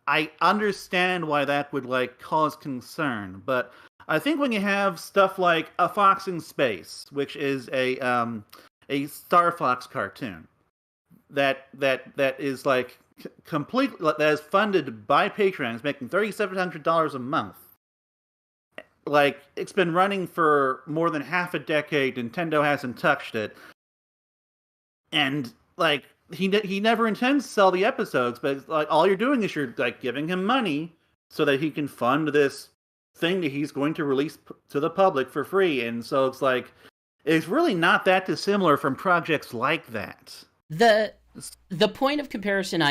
I understand why that would like cause concern. But I think when you have stuff like A Fox in Space, which is a Star Fox cartoon that is like completely, that is funded by Patreon, making $3,700 a month. Like, it's been running for more than half a decade. Nintendo hasn't touched it, and like he never intends to sell the episodes. But like, all you're doing is you're like giving him money so that he can fund this thing that he's going to release to the public for free. And so it's like, it's really not that dissimilar from projects like that. The point of comparison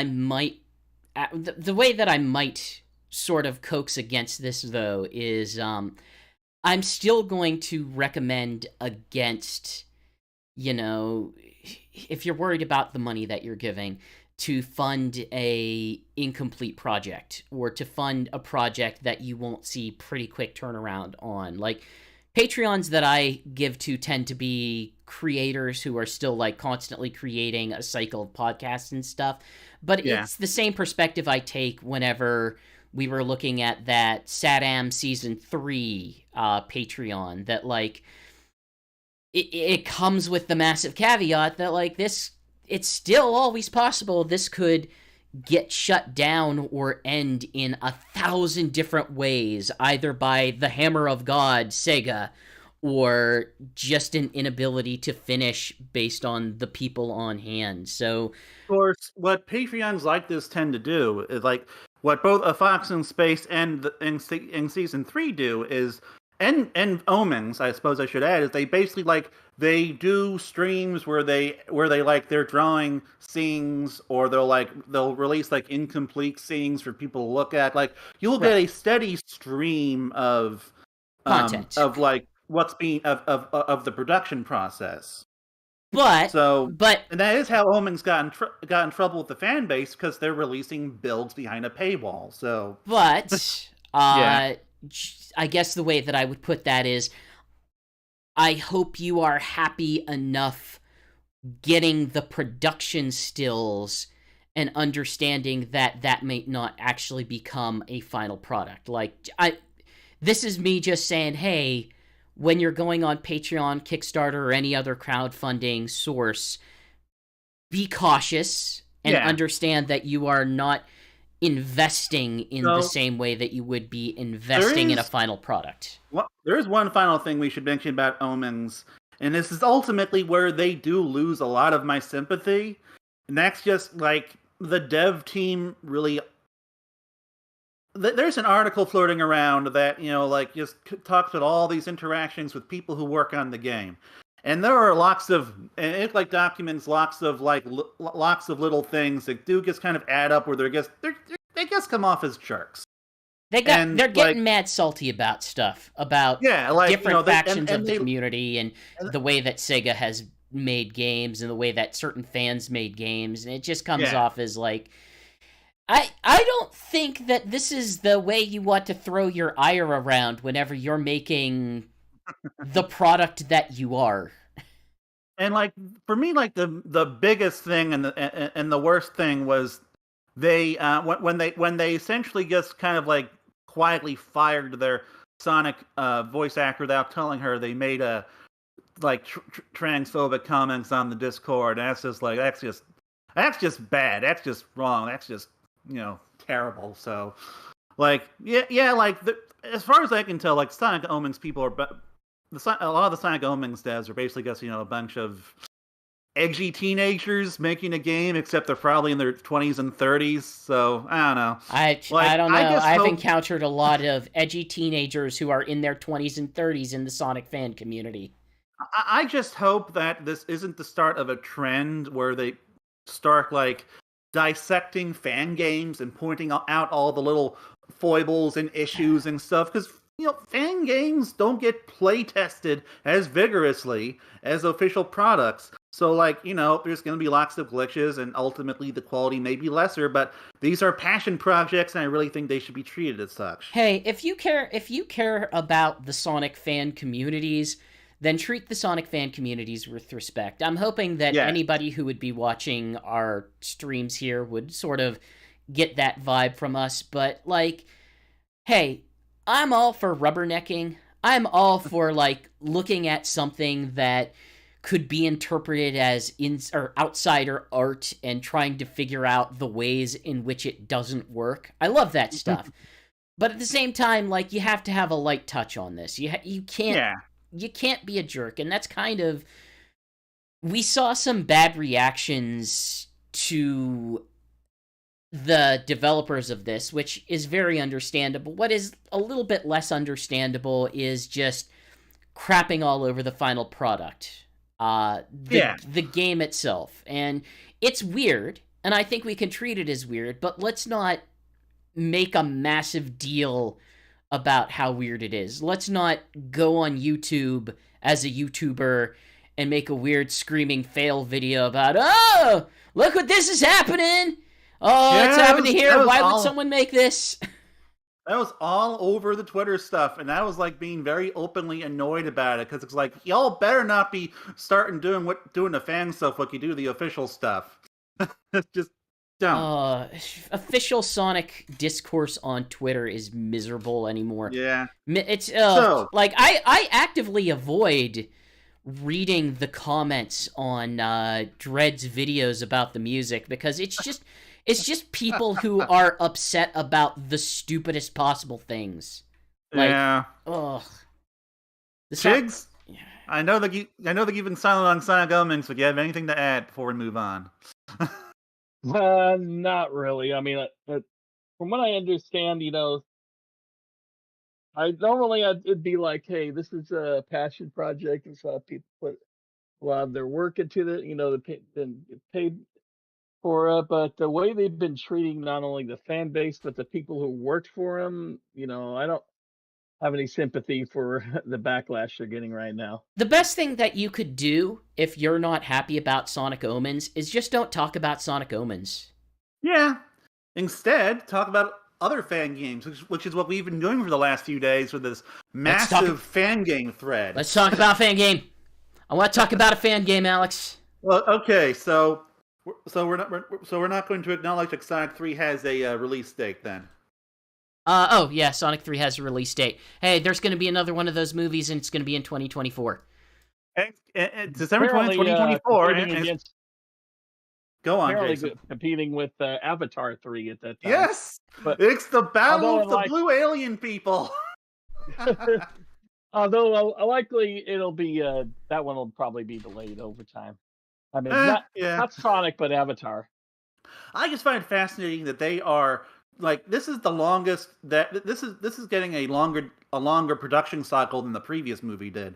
the way that I might sort of coax against this, though, is I'm still going to recommend against, if you're worried about the money that you're giving, to fund a incomplete project, or to fund a project that you won't see pretty quick turnaround on. Like, Patreons that I give to tend to be creators who are still like constantly creating a cycle of podcasts and stuff. But it's the same perspective I take whenever we were looking at that SATAM Season 3 Patreon, that like it comes with the massive caveat that like it's still always possible this could get shut down or end in 1,000 different ways, either by the hammer of God, Sega, or just an inability to finish based on the people on hand. So, Of course, what Patreons like this tend to do is like what both A Fox in Space and in season 3 do is, and Omens, I suppose I should add, is they basically like they do streams where they like they're drawing scenes, or they'll release like incomplete scenes for people to look at. Like you'll get a steady stream content of like what's being of the production process. But And that is how Omens got in trouble with the fan base, because they're releasing builds behind a paywall. So, yeah. I guess the way that I would put that is, I hope you are happy enough getting the production stills and understanding that that may not actually become a final product. Like, this is me just saying, hey, when you're going on Patreon, Kickstarter, or any other crowdfunding source, be cautious and understand that you are not investing in the same way that you would be investing in a final product. Well, there is one final thing we should mention about Omens, and this is ultimately where they do lose a lot of my sympathy, and that's just like the dev team really. There's an article floating around that, like just talks about all these interactions with people who work on the game. And there are and it like documents lots of little things that do just kind of add up where they just come off as jerks. They're getting mad salty about stuff, about different factions of the community and the way that Sega has made games and the way that certain fans made games. And it just comes off as like, I don't think that this is the way you want to throw your ire around whenever you're making the product that you are. And like for me, like the biggest thing and the worst thing was they when they essentially just kind of like quietly fired their Sonic voice actor without telling her. They made a like transphobic comments on the Discord. And that's just bad. That's just wrong. That's just terrible. So, like, like as far as I can tell, like Sonic Omens people are, a lot of the Sonic Omens devs are basically just a bunch of edgy teenagers making a game, except they're probably in their 20s and 30s. So I don't know. I don't know. I've encountered a lot of edgy teenagers who are in their 20s and 30s in the Sonic fan community. I just hope that this isn't the start of a trend where they start like dissecting fan games and pointing out all the little foibles and issues and stuff, because fan games don't get play tested as vigorously as official products. So like there's going to be lots of glitches, and ultimately the quality may be lesser, but these are passion projects, and I really think they should be treated as such. Hey, if you care about the Sonic fan communities, then treat the Sonic fan communities with respect. I'm hoping that anybody who would be watching our streams here would sort of get that vibe from us. But, like, hey, I'm all for rubbernecking. I'm all for, like, looking at something that could be interpreted as outsider art and trying to figure out the ways in which it doesn't work. I love that stuff. But at the same time, like, you have to have a light touch on this. You can't... Yeah. You can't be a jerk, and that's kind of... We saw some bad reactions to the developers of this, which is very understandable. What is a little bit less understandable is just crapping all over the final product. The game itself. And it's weird, and I think we can treat it as weird, but let's not make a massive deal about how weird it is. Let's not go on YouTube as a YouTuber and make a weird screaming fail video about, oh, look what this is happening. Oh, it's happening here. Why would someone make this? That was all over the Twitter stuff, and I was like being very openly annoyed about it, because it's like, y'all better not be doing the fan stuff like you do the official stuff. It's just dumb. Official Sonic discourse on Twitter is miserable anymore. Yeah. It's like I actively avoid reading the comments on Dread's videos about the music, because it's just people who are upset about the stupidest possible things. Like, yeah. Ugh. Shigs, I know that you've been silent on Sonic Omens, but do you have anything to add before we move on? Not really. I mean, from what I understand, I normally it'd be like, hey, this is a passion project, and so people put a lot of their work into it. Then get paid for it. But the way they've been treating not only the fan base but the people who worked for them, I don't have any sympathy for the backlash they're getting right now. The best thing that you could do if you're not happy about Sonic Omens is just don't talk about Sonic Omens. Yeah. Instead, talk about other fan games, which is what we've been doing for the last few days with this massive fan game thread. Let's talk about fan game. I want to talk about a fan game, Alex. Well, okay, so we're not going to acknowledge that Sonic 3 has a release date then. Oh yeah, Sonic 3 has a release date. Hey, there's going to be another one of those movies, and it's going to be in 2024. December 2024. Go on, Jason. Competing with Avatar 3 at that time. Yes! But it's the battle of the blue alien people! Although likely it'll be, that one will probably be delayed over time. I mean, not Sonic, but Avatar. I just find it fascinating that they are, like, this is the longest, this is getting a longer production cycle than the previous movie did.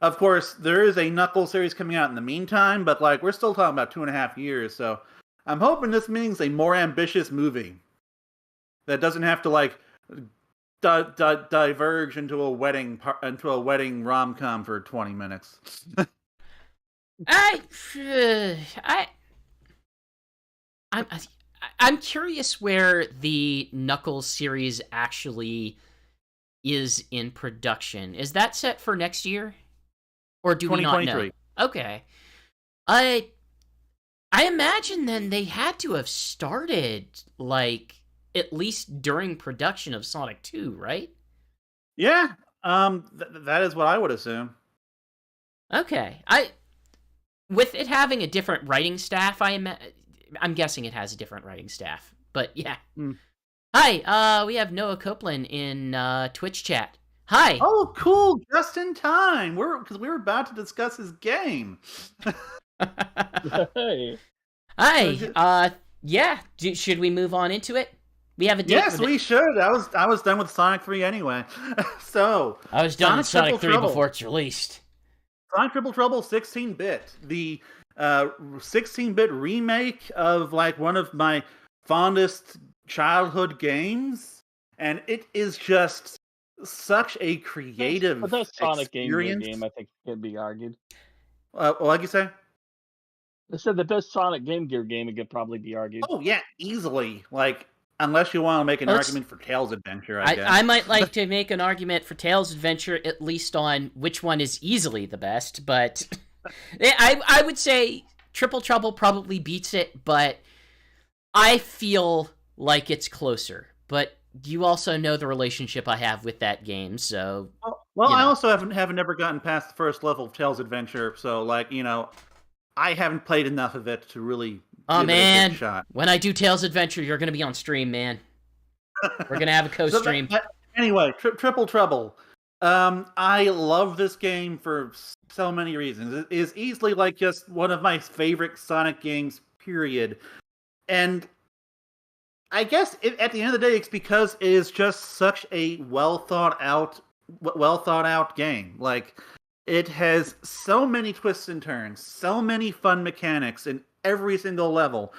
Of course, there is a Knuckles series coming out in the meantime, but like we're still talking about 2.5 years, so I'm hoping this means a more ambitious movie that doesn't have to like diverge into a wedding rom-com for 20 minutes. I'm curious where the Knuckles series actually is in production. Is that set for next year? Or do we not know? Okay. I imagine then they had to have started, like, at least during production of Sonic 2, right? Yeah. That is what I would assume. Okay. With it having a different writing staff, I'm guessing it has a different writing staff. But yeah. Hi, we have Noah Copeland in Twitch chat. Hi. Oh, cool! Just in time. Because we were about to discuss his game. Hey. Hi. Yeah. Should we move on into it? We have a date. Yes, we should. I was done with Sonic 3 anyway. So I was done with Sonic 3 before it's released. Sonic Triple Trouble 16-bit, the 16-bit remake of like one of my fondest childhood games, and it is just such a creative the best Sonic experience. game, I think, can be argued. What'd you say? I said the best Sonic Game Gear game, it could probably be argued. Oh yeah, easily. Like, unless you want to make an argument for Tails Adventure, I guess. I might like to make an argument for Tails Adventure, at least on which one is easily the best, but I would say Triple Trouble probably beats it, but I feel like it's closer. But you also know the relationship I have with that game, so... Well, I also haven't ever gotten past the first level of Tails Adventure, so, like, I haven't played enough of it to really give it a good shot. When I do Tails Adventure, you're going to be on stream, man. We're going to have a co-stream. Anyway, Triple Trouble. I love this game for so many reasons. It is easily, like, just one of my favorite Sonic games, period. And I guess at the end of the day, it's because it is just such a well thought out game. Like, it has so many twists and turns, so many fun mechanics in every single level.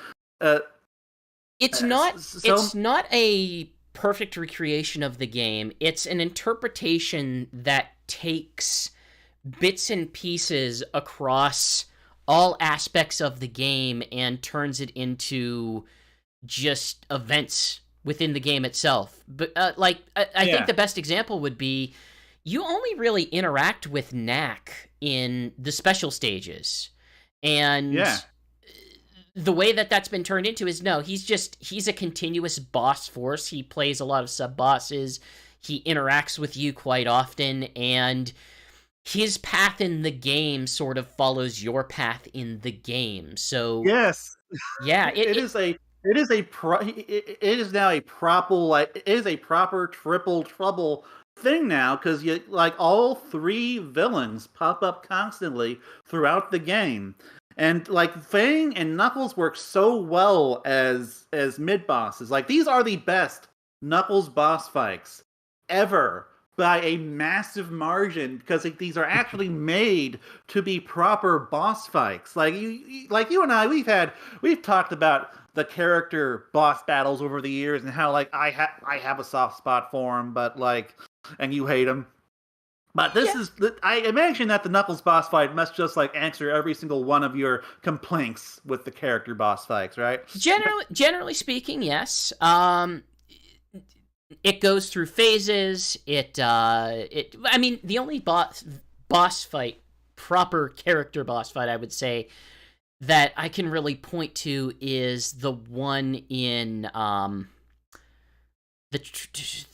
It's not a perfect recreation of the game. It's an interpretation that takes bits and pieces across all aspects of the game and turns it into just events within the game itself. But I think the best example would be you only really interact with Knack in the special stages. And the way that that's been turned into is he's a continuous boss force. He plays a lot of sub-bosses. He interacts with you quite often, and his path in the game sort of follows your path in the game. So yes. Yeah, it is now a proper Triple Trouble thing now because you like all three villains pop up constantly throughout the game, and like Fang and Knuckles work so well as mid bosses. Like these are the best Knuckles boss fights ever by a massive margin because these are actually made to be proper boss fights. Like you and I, we've talked about the character boss battles over the years and how like I have a soft spot for them, but like, and you hate them. But this is, I imagine that the Knuckles boss fight must just like answer every single one of your complaints with the character boss fights, right? Generally speaking, yes. It goes through phases. I mean, the only boss fight, proper character boss fight, I would say, that I can really point to is the one in the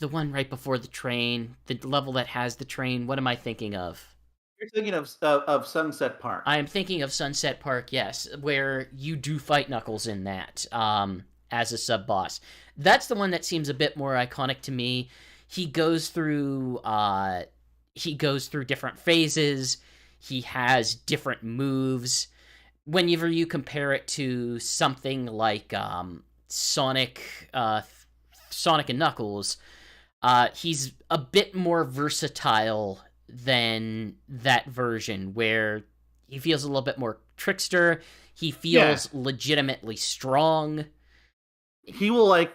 one right before the train, the level that has the train. What am I thinking of? You're thinking of Sunset Park. I am thinking of Sunset Park, yes, where you do fight Knuckles in that as a sub boss. That's the one that seems a bit more iconic to me. He goes through different phases. He has different moves. Whenever you compare it to something like Sonic and Knuckles, he's a bit more versatile than that version, where he feels a little bit more trickster. He feels legitimately strong. He will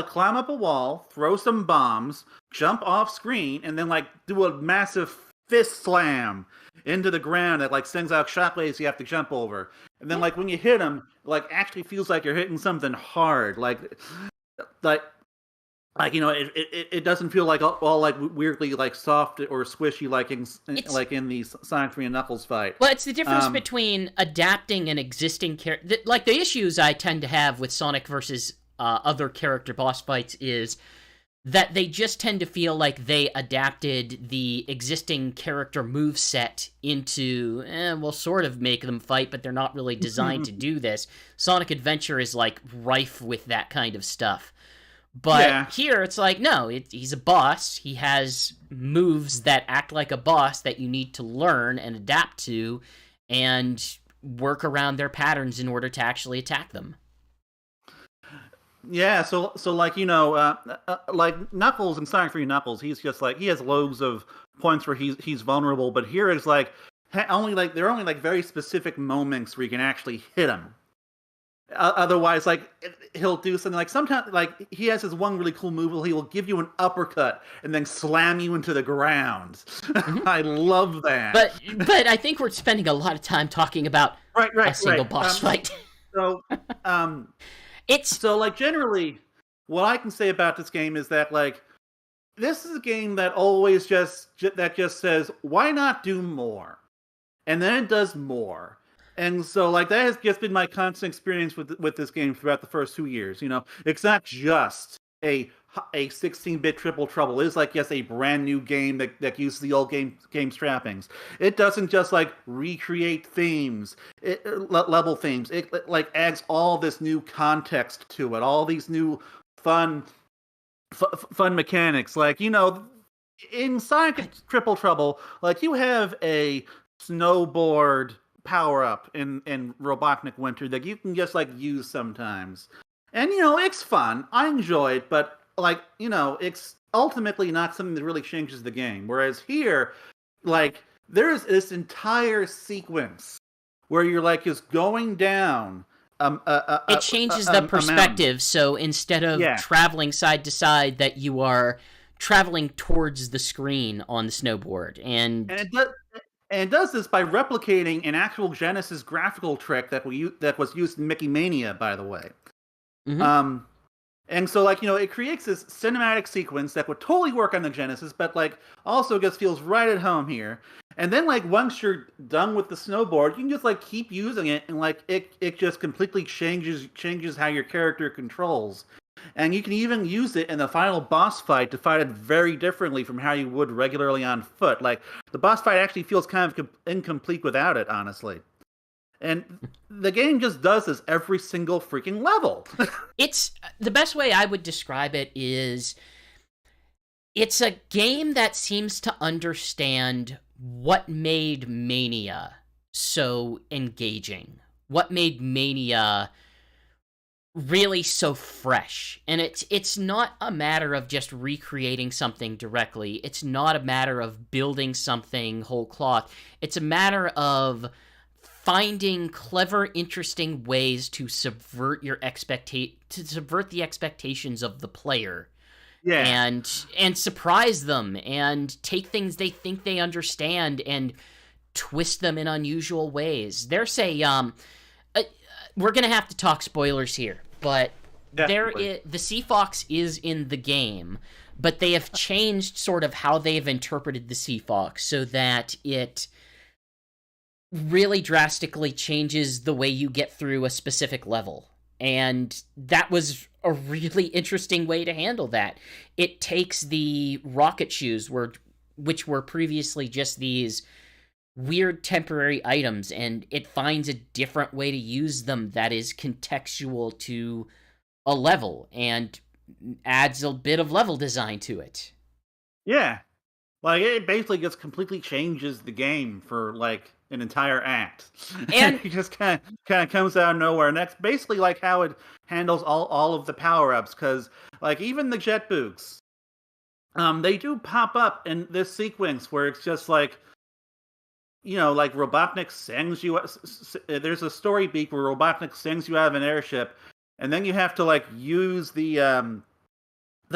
climb up a wall, throw some bombs, jump off screen, and then like do a massive fist slam into the ground that like sends out shockwaves you have to jump over. And then like when you hit him, like actually feels like you're hitting something hard. Like you know, it doesn't feel like all like weirdly like soft or squishy like in the Sonic 3 and Knuckles fight. Well, it's the difference between adapting an existing character. Like the issues I tend to have with Sonic versus other character boss fights is that they just tend to feel like they adapted the existing character moveset into, we'll sort of make them fight, but they're not really designed to do this. Sonic Adventure is like rife with that kind of stuff. But here it's like, no, he's a boss. He has moves that act like a boss that you need to learn and adapt to and work around their patterns in order to actually attack them. Yeah, so like, you know, like Knuckles and Sonic 3 Knuckles, he's just like, he has loads of points where he's vulnerable, but here it's like there are only like very specific moments where you can actually hit him. Otherwise, like he'll do something like sometimes like he has this one really cool move where he will give you an uppercut and then slam you into the ground. Mm-hmm. I love that. But I think we're spending a lot of time talking about a single boss fight. So so like generally, what I can say about this game is that like this is a game that always just says why not do more, and then it does more. And so, like, that has just been my constant experience with this game throughout the first 2 years. You know, it's not just a 16-bit Triple Trouble. It is like, yes, a brand new game that uses the old game trappings. It doesn't just like recreate themes, level themes. It like adds all this new context to it, all these new fun mechanics. Like, you know, in Sonic Triple Trouble, like you have a snowboard power up in Robotnik Winter that you can just like use sometimes, and you know it's fun. I enjoy it, but like you know it's ultimately not something that really changes the game. Whereas here, like there's this entire sequence where you're like just going down. It changes the perspective. So instead of traveling side to side, that you are traveling towards the screen on the snowboard, and it does this by replicating an actual Genesis graphical trick that was used in Mickey Mania, by the way. Mm-hmm. And so, like, you know, it creates this cinematic sequence that would totally work on the Genesis, but, like, also just feels right at home here. And then, like, once you're done with the snowboard, you can just, like, keep using it, and, like, it just completely changes how your character controls. And you can even use it in the final boss fight to fight it very differently from how you would regularly on foot. Like, the boss fight actually feels kind of incomplete without it, honestly. And the game just does this every single freaking level. It's the best way I would describe it is It's a game that seems to understand what made Mania so engaging, what made Mania really so fresh. And it's not a matter of just recreating something directly. It's not a matter of building something whole cloth. It's a matter of finding clever, interesting ways to subvert the expectations of the player, Yeah. and surprise them, and take things they think they understand and twist them in unusual ways. There's uh, we're gonna have to talk spoilers here, but Definitely. the Sea Fox is in the game, but they have changed sort of how they've interpreted the Sea Fox so that it really drastically changes the way you get through a specific level. And that was a really interesting way to handle that. It takes the rocket shoes, which were previously just these weird temporary items, and it finds a different way to use them that is contextual to a level and adds a bit of level design to it. Yeah. Like it basically just completely changes the game for like an entire act. And It just kind of comes out of nowhere, and that's basically like how it handles all of the power ups. Because like even the jet boots, they do pop up in this sequence where it's just like like Robotnik sings you. There's a story beat where Robotnik sings you out of an airship, and then you have to like use the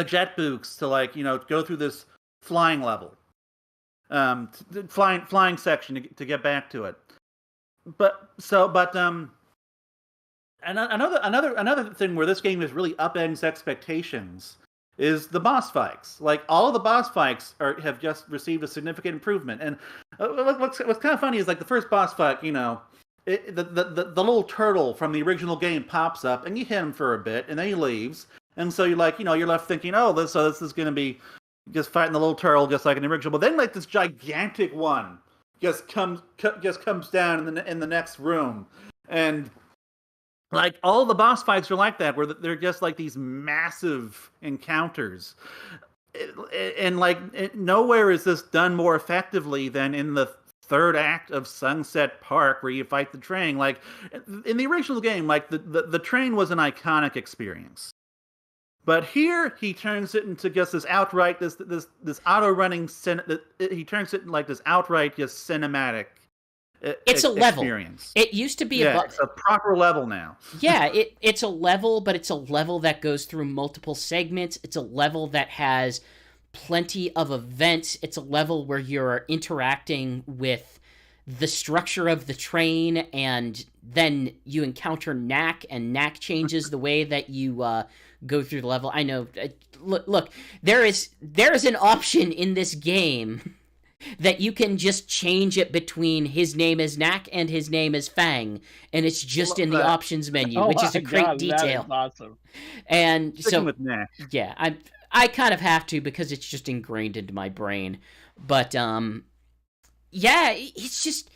jet boots to like go through this flying level, flying section to get back to it. But and another thing where this game is really upends expectations is the boss fights. Like all of the boss fights have just received a significant improvement. And what's kind of funny is like the first boss fight, the little turtle from the original game pops up, and you hit him for a bit, and then he leaves. And so you're like, you're left thinking, oh, this is going to be just fighting the little turtle, just like an original. But then like this gigantic one just comes down in the next room, and like all the boss fights are like that, where they're just like these massive encounters. And like nowhere is this done more effectively than in the third act of Sunset Park, where you fight the train. Like in the original game, like the train was an iconic experience. But here he turns it into just this outright this auto running he turns it into like this outright just cinematic it's a level. Experience. It used to be it's a proper level now. Yeah, it's a level, but it's a level that goes through multiple segments. It's a level that has plenty of events. It's a level where you're interacting with the structure of the train, and then you encounter Knack, and Knack changes the way that you go through the level. I know. Look, there is an option in this game that you can just change it between his name is Knack and his name is Fang, and it's just in the options menu, which is a great detail. That is awesome. And Sticking with Knack. Yeah, I kind of have to because it's just ingrained into my brain. But yeah, it's just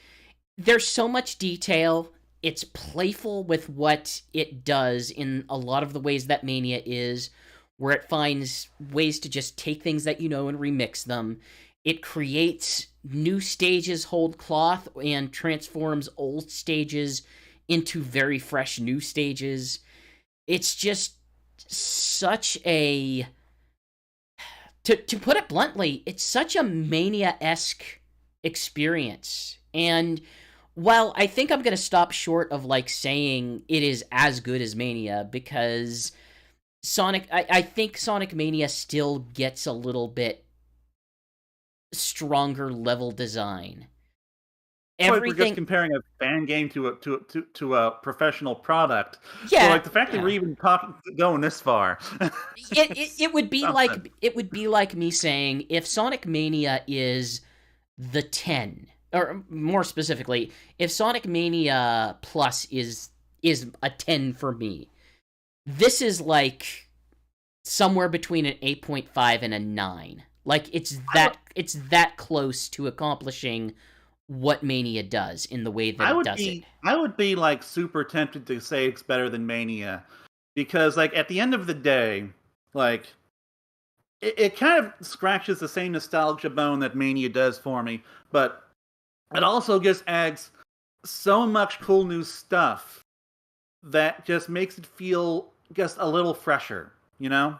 there's so much detail. It's playful with what it does in a lot of the ways that Mania is, where it finds ways to just take things that and remix them. It creates new stages hold cloth and transforms old stages into very fresh new stages. It's just such a... To put it bluntly, it's such a Mania-esque experience. And while I think I'm going to stop short of like saying it is as good as Mania, because I think Sonic Mania still gets a little bit stronger level design. We're just comparing a fan game to a professional product. Yeah, so like the fact that we're even going this far. it would be like me saying if Sonic Mania is the 10, or more specifically, if Sonic Mania Plus is a 10 for me, this is like somewhere between an 8.5 and a 9. Like it's that close to accomplishing what Mania does in the way that it does it. I would be like super tempted to say it's better than Mania, because like at the end of the day, like it kind of scratches the same nostalgia bone that Mania does for me, but it also just adds so much cool new stuff that just makes it feel just a little fresher, you know?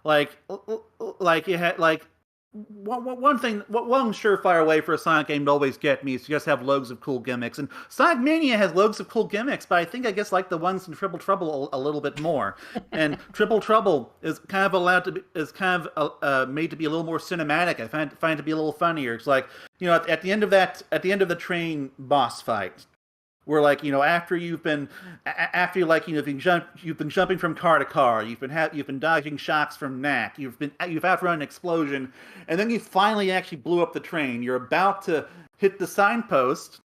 Like it had like one thing, one surefire way for a Sonic game to always get me is to just have loads of cool gimmicks. And Sonic Mania has loads of cool gimmicks, but I guess like the ones in Triple Trouble a little bit more. And Triple Trouble is kind of made to be a little more cinematic. I find it to be a little funnier. It's like, at the end of the train boss fight, where after you've been jumping from car to car, you've been dodging shocks from Knack, you've outrun an explosion, and then you finally actually blew up the train. You're about to hit the signpost,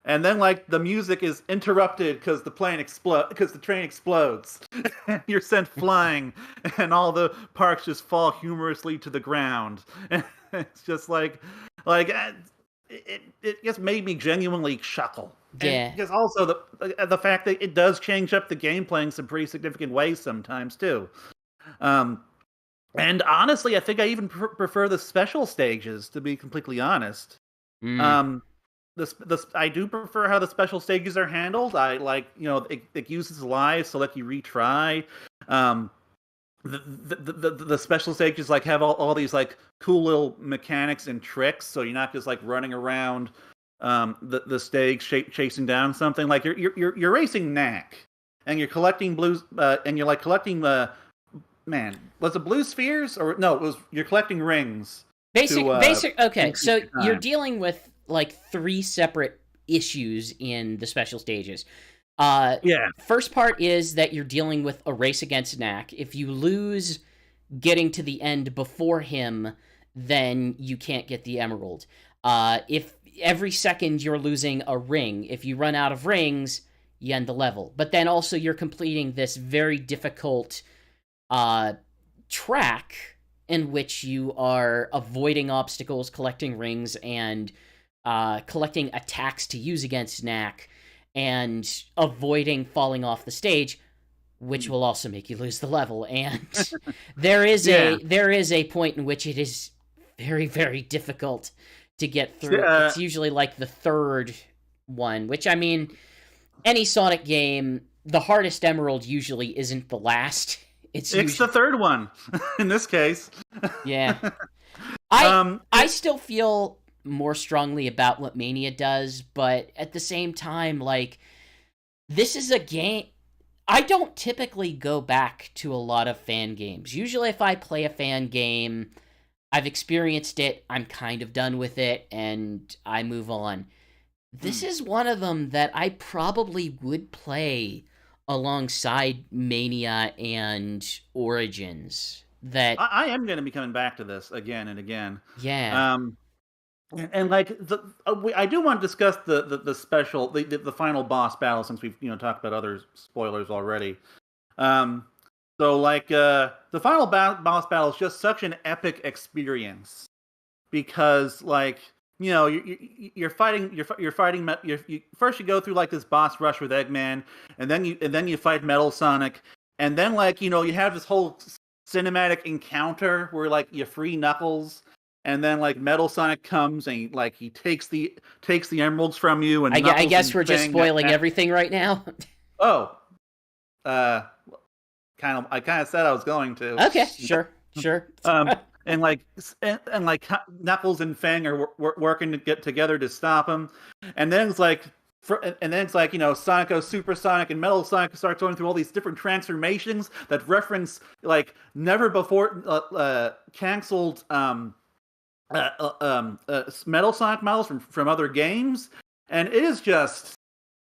and then the music is interrupted because the train explodes. You're sent flying, and all the parks just fall humorously to the ground. And it's just it just made me genuinely chuckle. Yeah. Because also the fact that it does change up the gameplay in some pretty significant ways sometimes too. And honestly, I think I even prefer the special stages, to be completely honest. I do prefer how the special stages are handled. I it uses lives to let you retry. The special stages have all these cool little mechanics and tricks, so you're not just running around the stage chasing down something. You're racing Knack, and you're collecting blues, and you're collecting man, was it blue spheres, or no? You're collecting rings. Basic. Okay, so you're dealing with 3 separate issues in the special stages. First part is that you're dealing with a race against Knack. If you lose getting to the end before him, then you can't get the emerald. If every second you're losing a ring, if you run out of rings, you end the level. But then also you're completing this very difficult track in which you are avoiding obstacles, collecting rings, and collecting attacks to use against Knack, and avoiding falling off the stage, which will also make you lose the level. And there is a point in which it is very, very difficult to get through. It's usually the third one, which, I mean, any Sonic game, the hardest emerald usually isn't the last. It's the third one in this case. Yeah. I still feel more strongly about what Mania does, but at the same time, this is a game. I don't typically go back to a lot of fan games. Usually if I play a fan game, I've experienced it, I'm kind of done with it, and I move on. This is one of them that I probably would play alongside Mania and Origins. That I am going to be coming back to this again and again. Yeah. And I do want to discuss the special the final boss battle, since we've talked about other spoilers already. So the final boss battle is just such an epic experience, because you're fighting first you go through this boss rush with Eggman, and then you fight Metal Sonic, and then you have this whole cinematic encounter where you free Knuckles, and then Metal Sonic comes and he takes the emeralds from you, and I guess we're just spoiling everything right now. I kind of said I was going to. Okay, sure. And Knuckles and Fang are working to get together to stop him, and then it's Sonic Supersonic and Metal Sonic starts going through all these different transformations that reference never before canceled Metal Sonic models from other games, and it is just,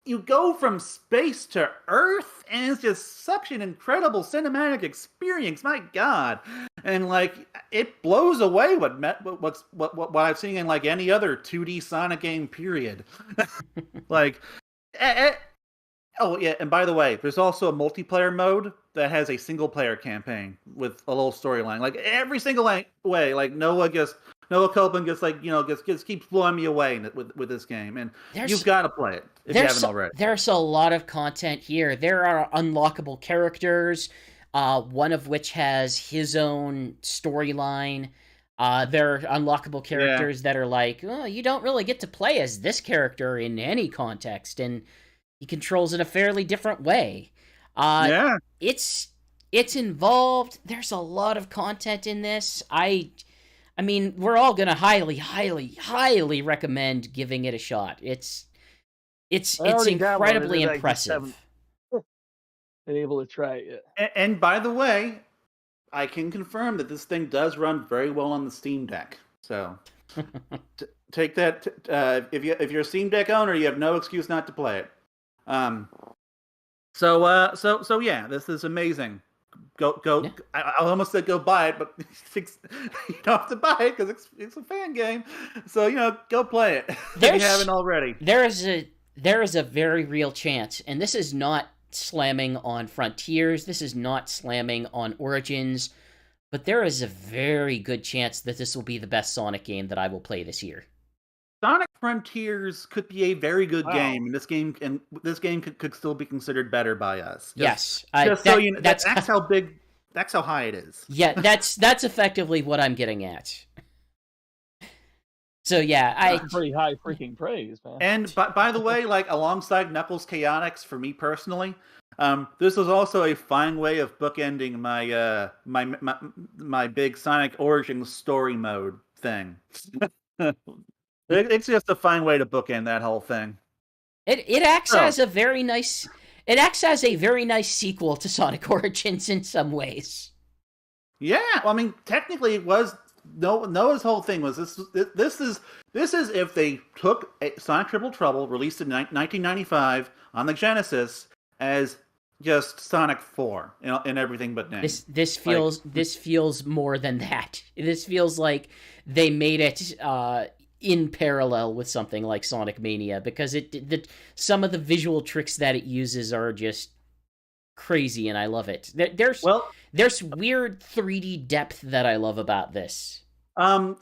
you go from space to Earth, and it's just such an incredible cinematic experience. My God, and it blows away what I've seen in any other 2D Sonic game. Period. Oh yeah, and by the way, there's also a multiplayer mode that has a single player campaign with a little storyline. Every single way, Noah Copeland just keeps blowing me away with this game, and you've got to play it if you haven't already. There's a lot of content here. There are unlockable characters. one of which has his own storyline. There are unlockable characters that are like, oh, you don't really get to play as this character in any context, and he controls in a fairly different way. Yeah. It's involved. There's a lot of content in this. I mean, we're all gonna highly recommend giving it a shot. It's already downloaded incredibly it, I just impressive. haven't been able to try it yet. And by the way, I can confirm that this thing does run very well on the Steam Deck. So take that. If you're a Steam Deck owner, you have no excuse not to play it. So yeah, this is amazing. Go. Yeah. I almost said go buy it, but you don't have to buy it because it's a fan game. So go play it if you haven't already. There is a very real chance, and this is not slamming on Frontiers, this is not slamming on Origins, but there is a very good chance that this will be the best Sonic game that I will play this year. Sonic Frontiers could be a very good game, and this game could still be considered better by us. Yes, so you know, that's how big, that's how high it is. Yeah, that's effectively what I'm getting at. So yeah, pretty high freaking praise, man. And by the way, like alongside Knuckles Chaotix, for me personally, this was also a fine way of bookending my my big Sonic Origins story mode thing. It's just a fine way to bookend that whole thing. It acts as a very nice. It acts as a very nice sequel to Sonic Origins in some ways. Yeah, well, I mean, technically, it was Noah's whole thing was this is if they took Sonic Triple Trouble, released in 1995 on the Genesis, as just Sonic 4 in everything but name. This feels more than that. This feels like they made it in parallel with something like Sonic Mania, because some of the visual tricks that it uses are just crazy, and I love it. There's weird 3D depth that I love about this. I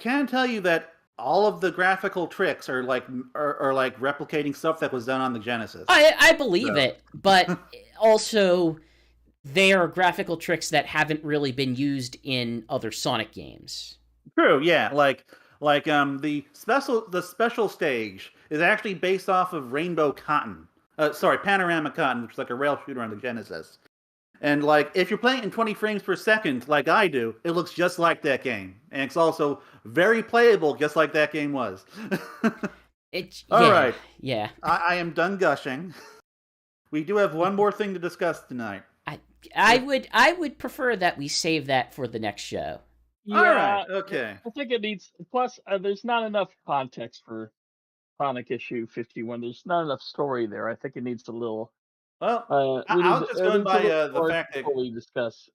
can tell you that all of the graphical tricks are like replicating stuff that was done on the Genesis. I believe it, but also they are graphical tricks that haven't really been used in other Sonic games. True, yeah, like the special stage is actually based off of Rainbow Cotton. Panorama Cotton, which is like a rail shooter on the Genesis. And like if you're playing in 20 frames per second, like I do, it looks just like that game, and it's also very playable, just like that game was. All right. Yeah. I am done gushing. We do have one more thing to discuss tonight. I would prefer that we save that for the next show. Yeah, all right. Okay. I think it needs. Plus, there's not enough context for Sonic issue 51. There's not enough story there. I think it needs a little. Well, I was just going by the fact that we discuss.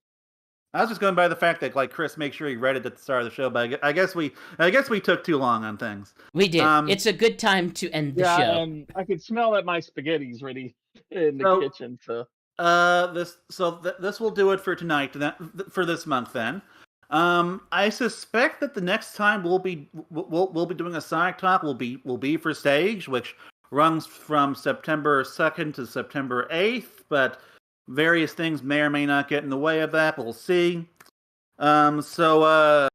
I was just going by the fact that like Chris make sure he read it at the start of the show, but I guess we took too long on things. We did. It's a good time to end the show. And I could smell that my spaghetti's ready in the kitchen. So this will do it for tonight. For this month, then. I suspect that the next time we'll be doing a Sonic Talk will be for Stage, which runs from September 2nd to September 8th, but various things may or may not get in the way of that. We'll see. So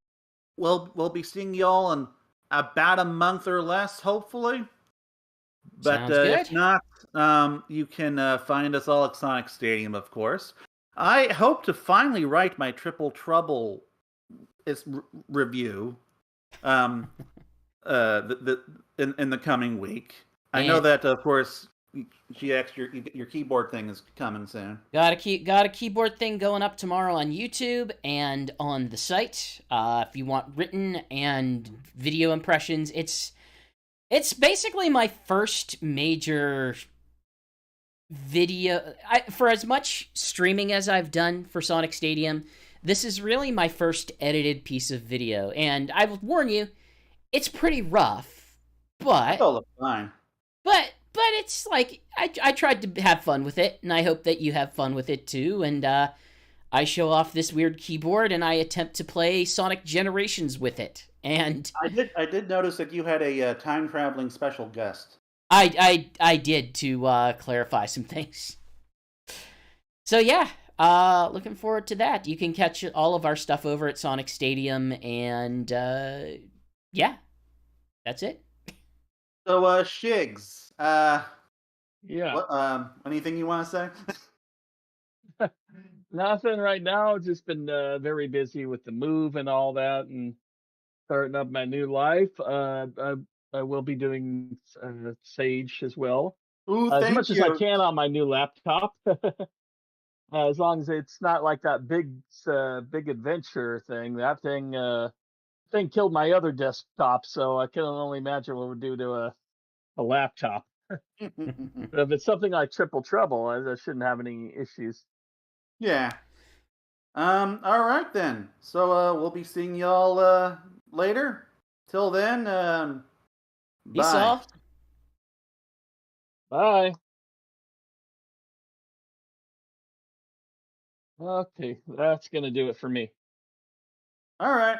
we'll be seeing y'all in about a month or less, hopefully. But if not, you can find us all at Sonic Stadium, of course. I hope to finally write my Triple Trouble review in the coming week. I know that, of course, GX, your keyboard thing is coming soon. Got a keyboard thing going up tomorrow on YouTube and on the site. If you want written and video impressions, it's basically my first major video. For as much streaming as I've done for Sonic Stadium, this is really my first edited piece of video, and I will warn you, it's pretty rough, but it'll look fine. But it's like I tried to have fun with it, and I hope that you have fun with it too. And I show off this weird keyboard, and I attempt to play Sonic Generations with it. And I did notice that you had a time traveling special guest. I did, to clarify some things. So yeah, looking forward to that. You can catch all of our stuff over at Sonic Stadium, and yeah, that's it. So, Shigs, Yeah. what, anything you want to say? Nothing right now. Just been very busy with the move and all that, and starting up my new life. I will be doing Sage as well, Ooh, as much thank as I you. can on my new laptop. As long as it's not like that big adventure thing. That thing killed my other desktop, so I can only imagine what it would do to a laptop. But if it's something like Triple Trouble, I shouldn't have any issues. Yeah. All right then. So, we'll be seeing y'all later. Till then, Peace bye. off. Bye. Okay, that's gonna do it for me. All right.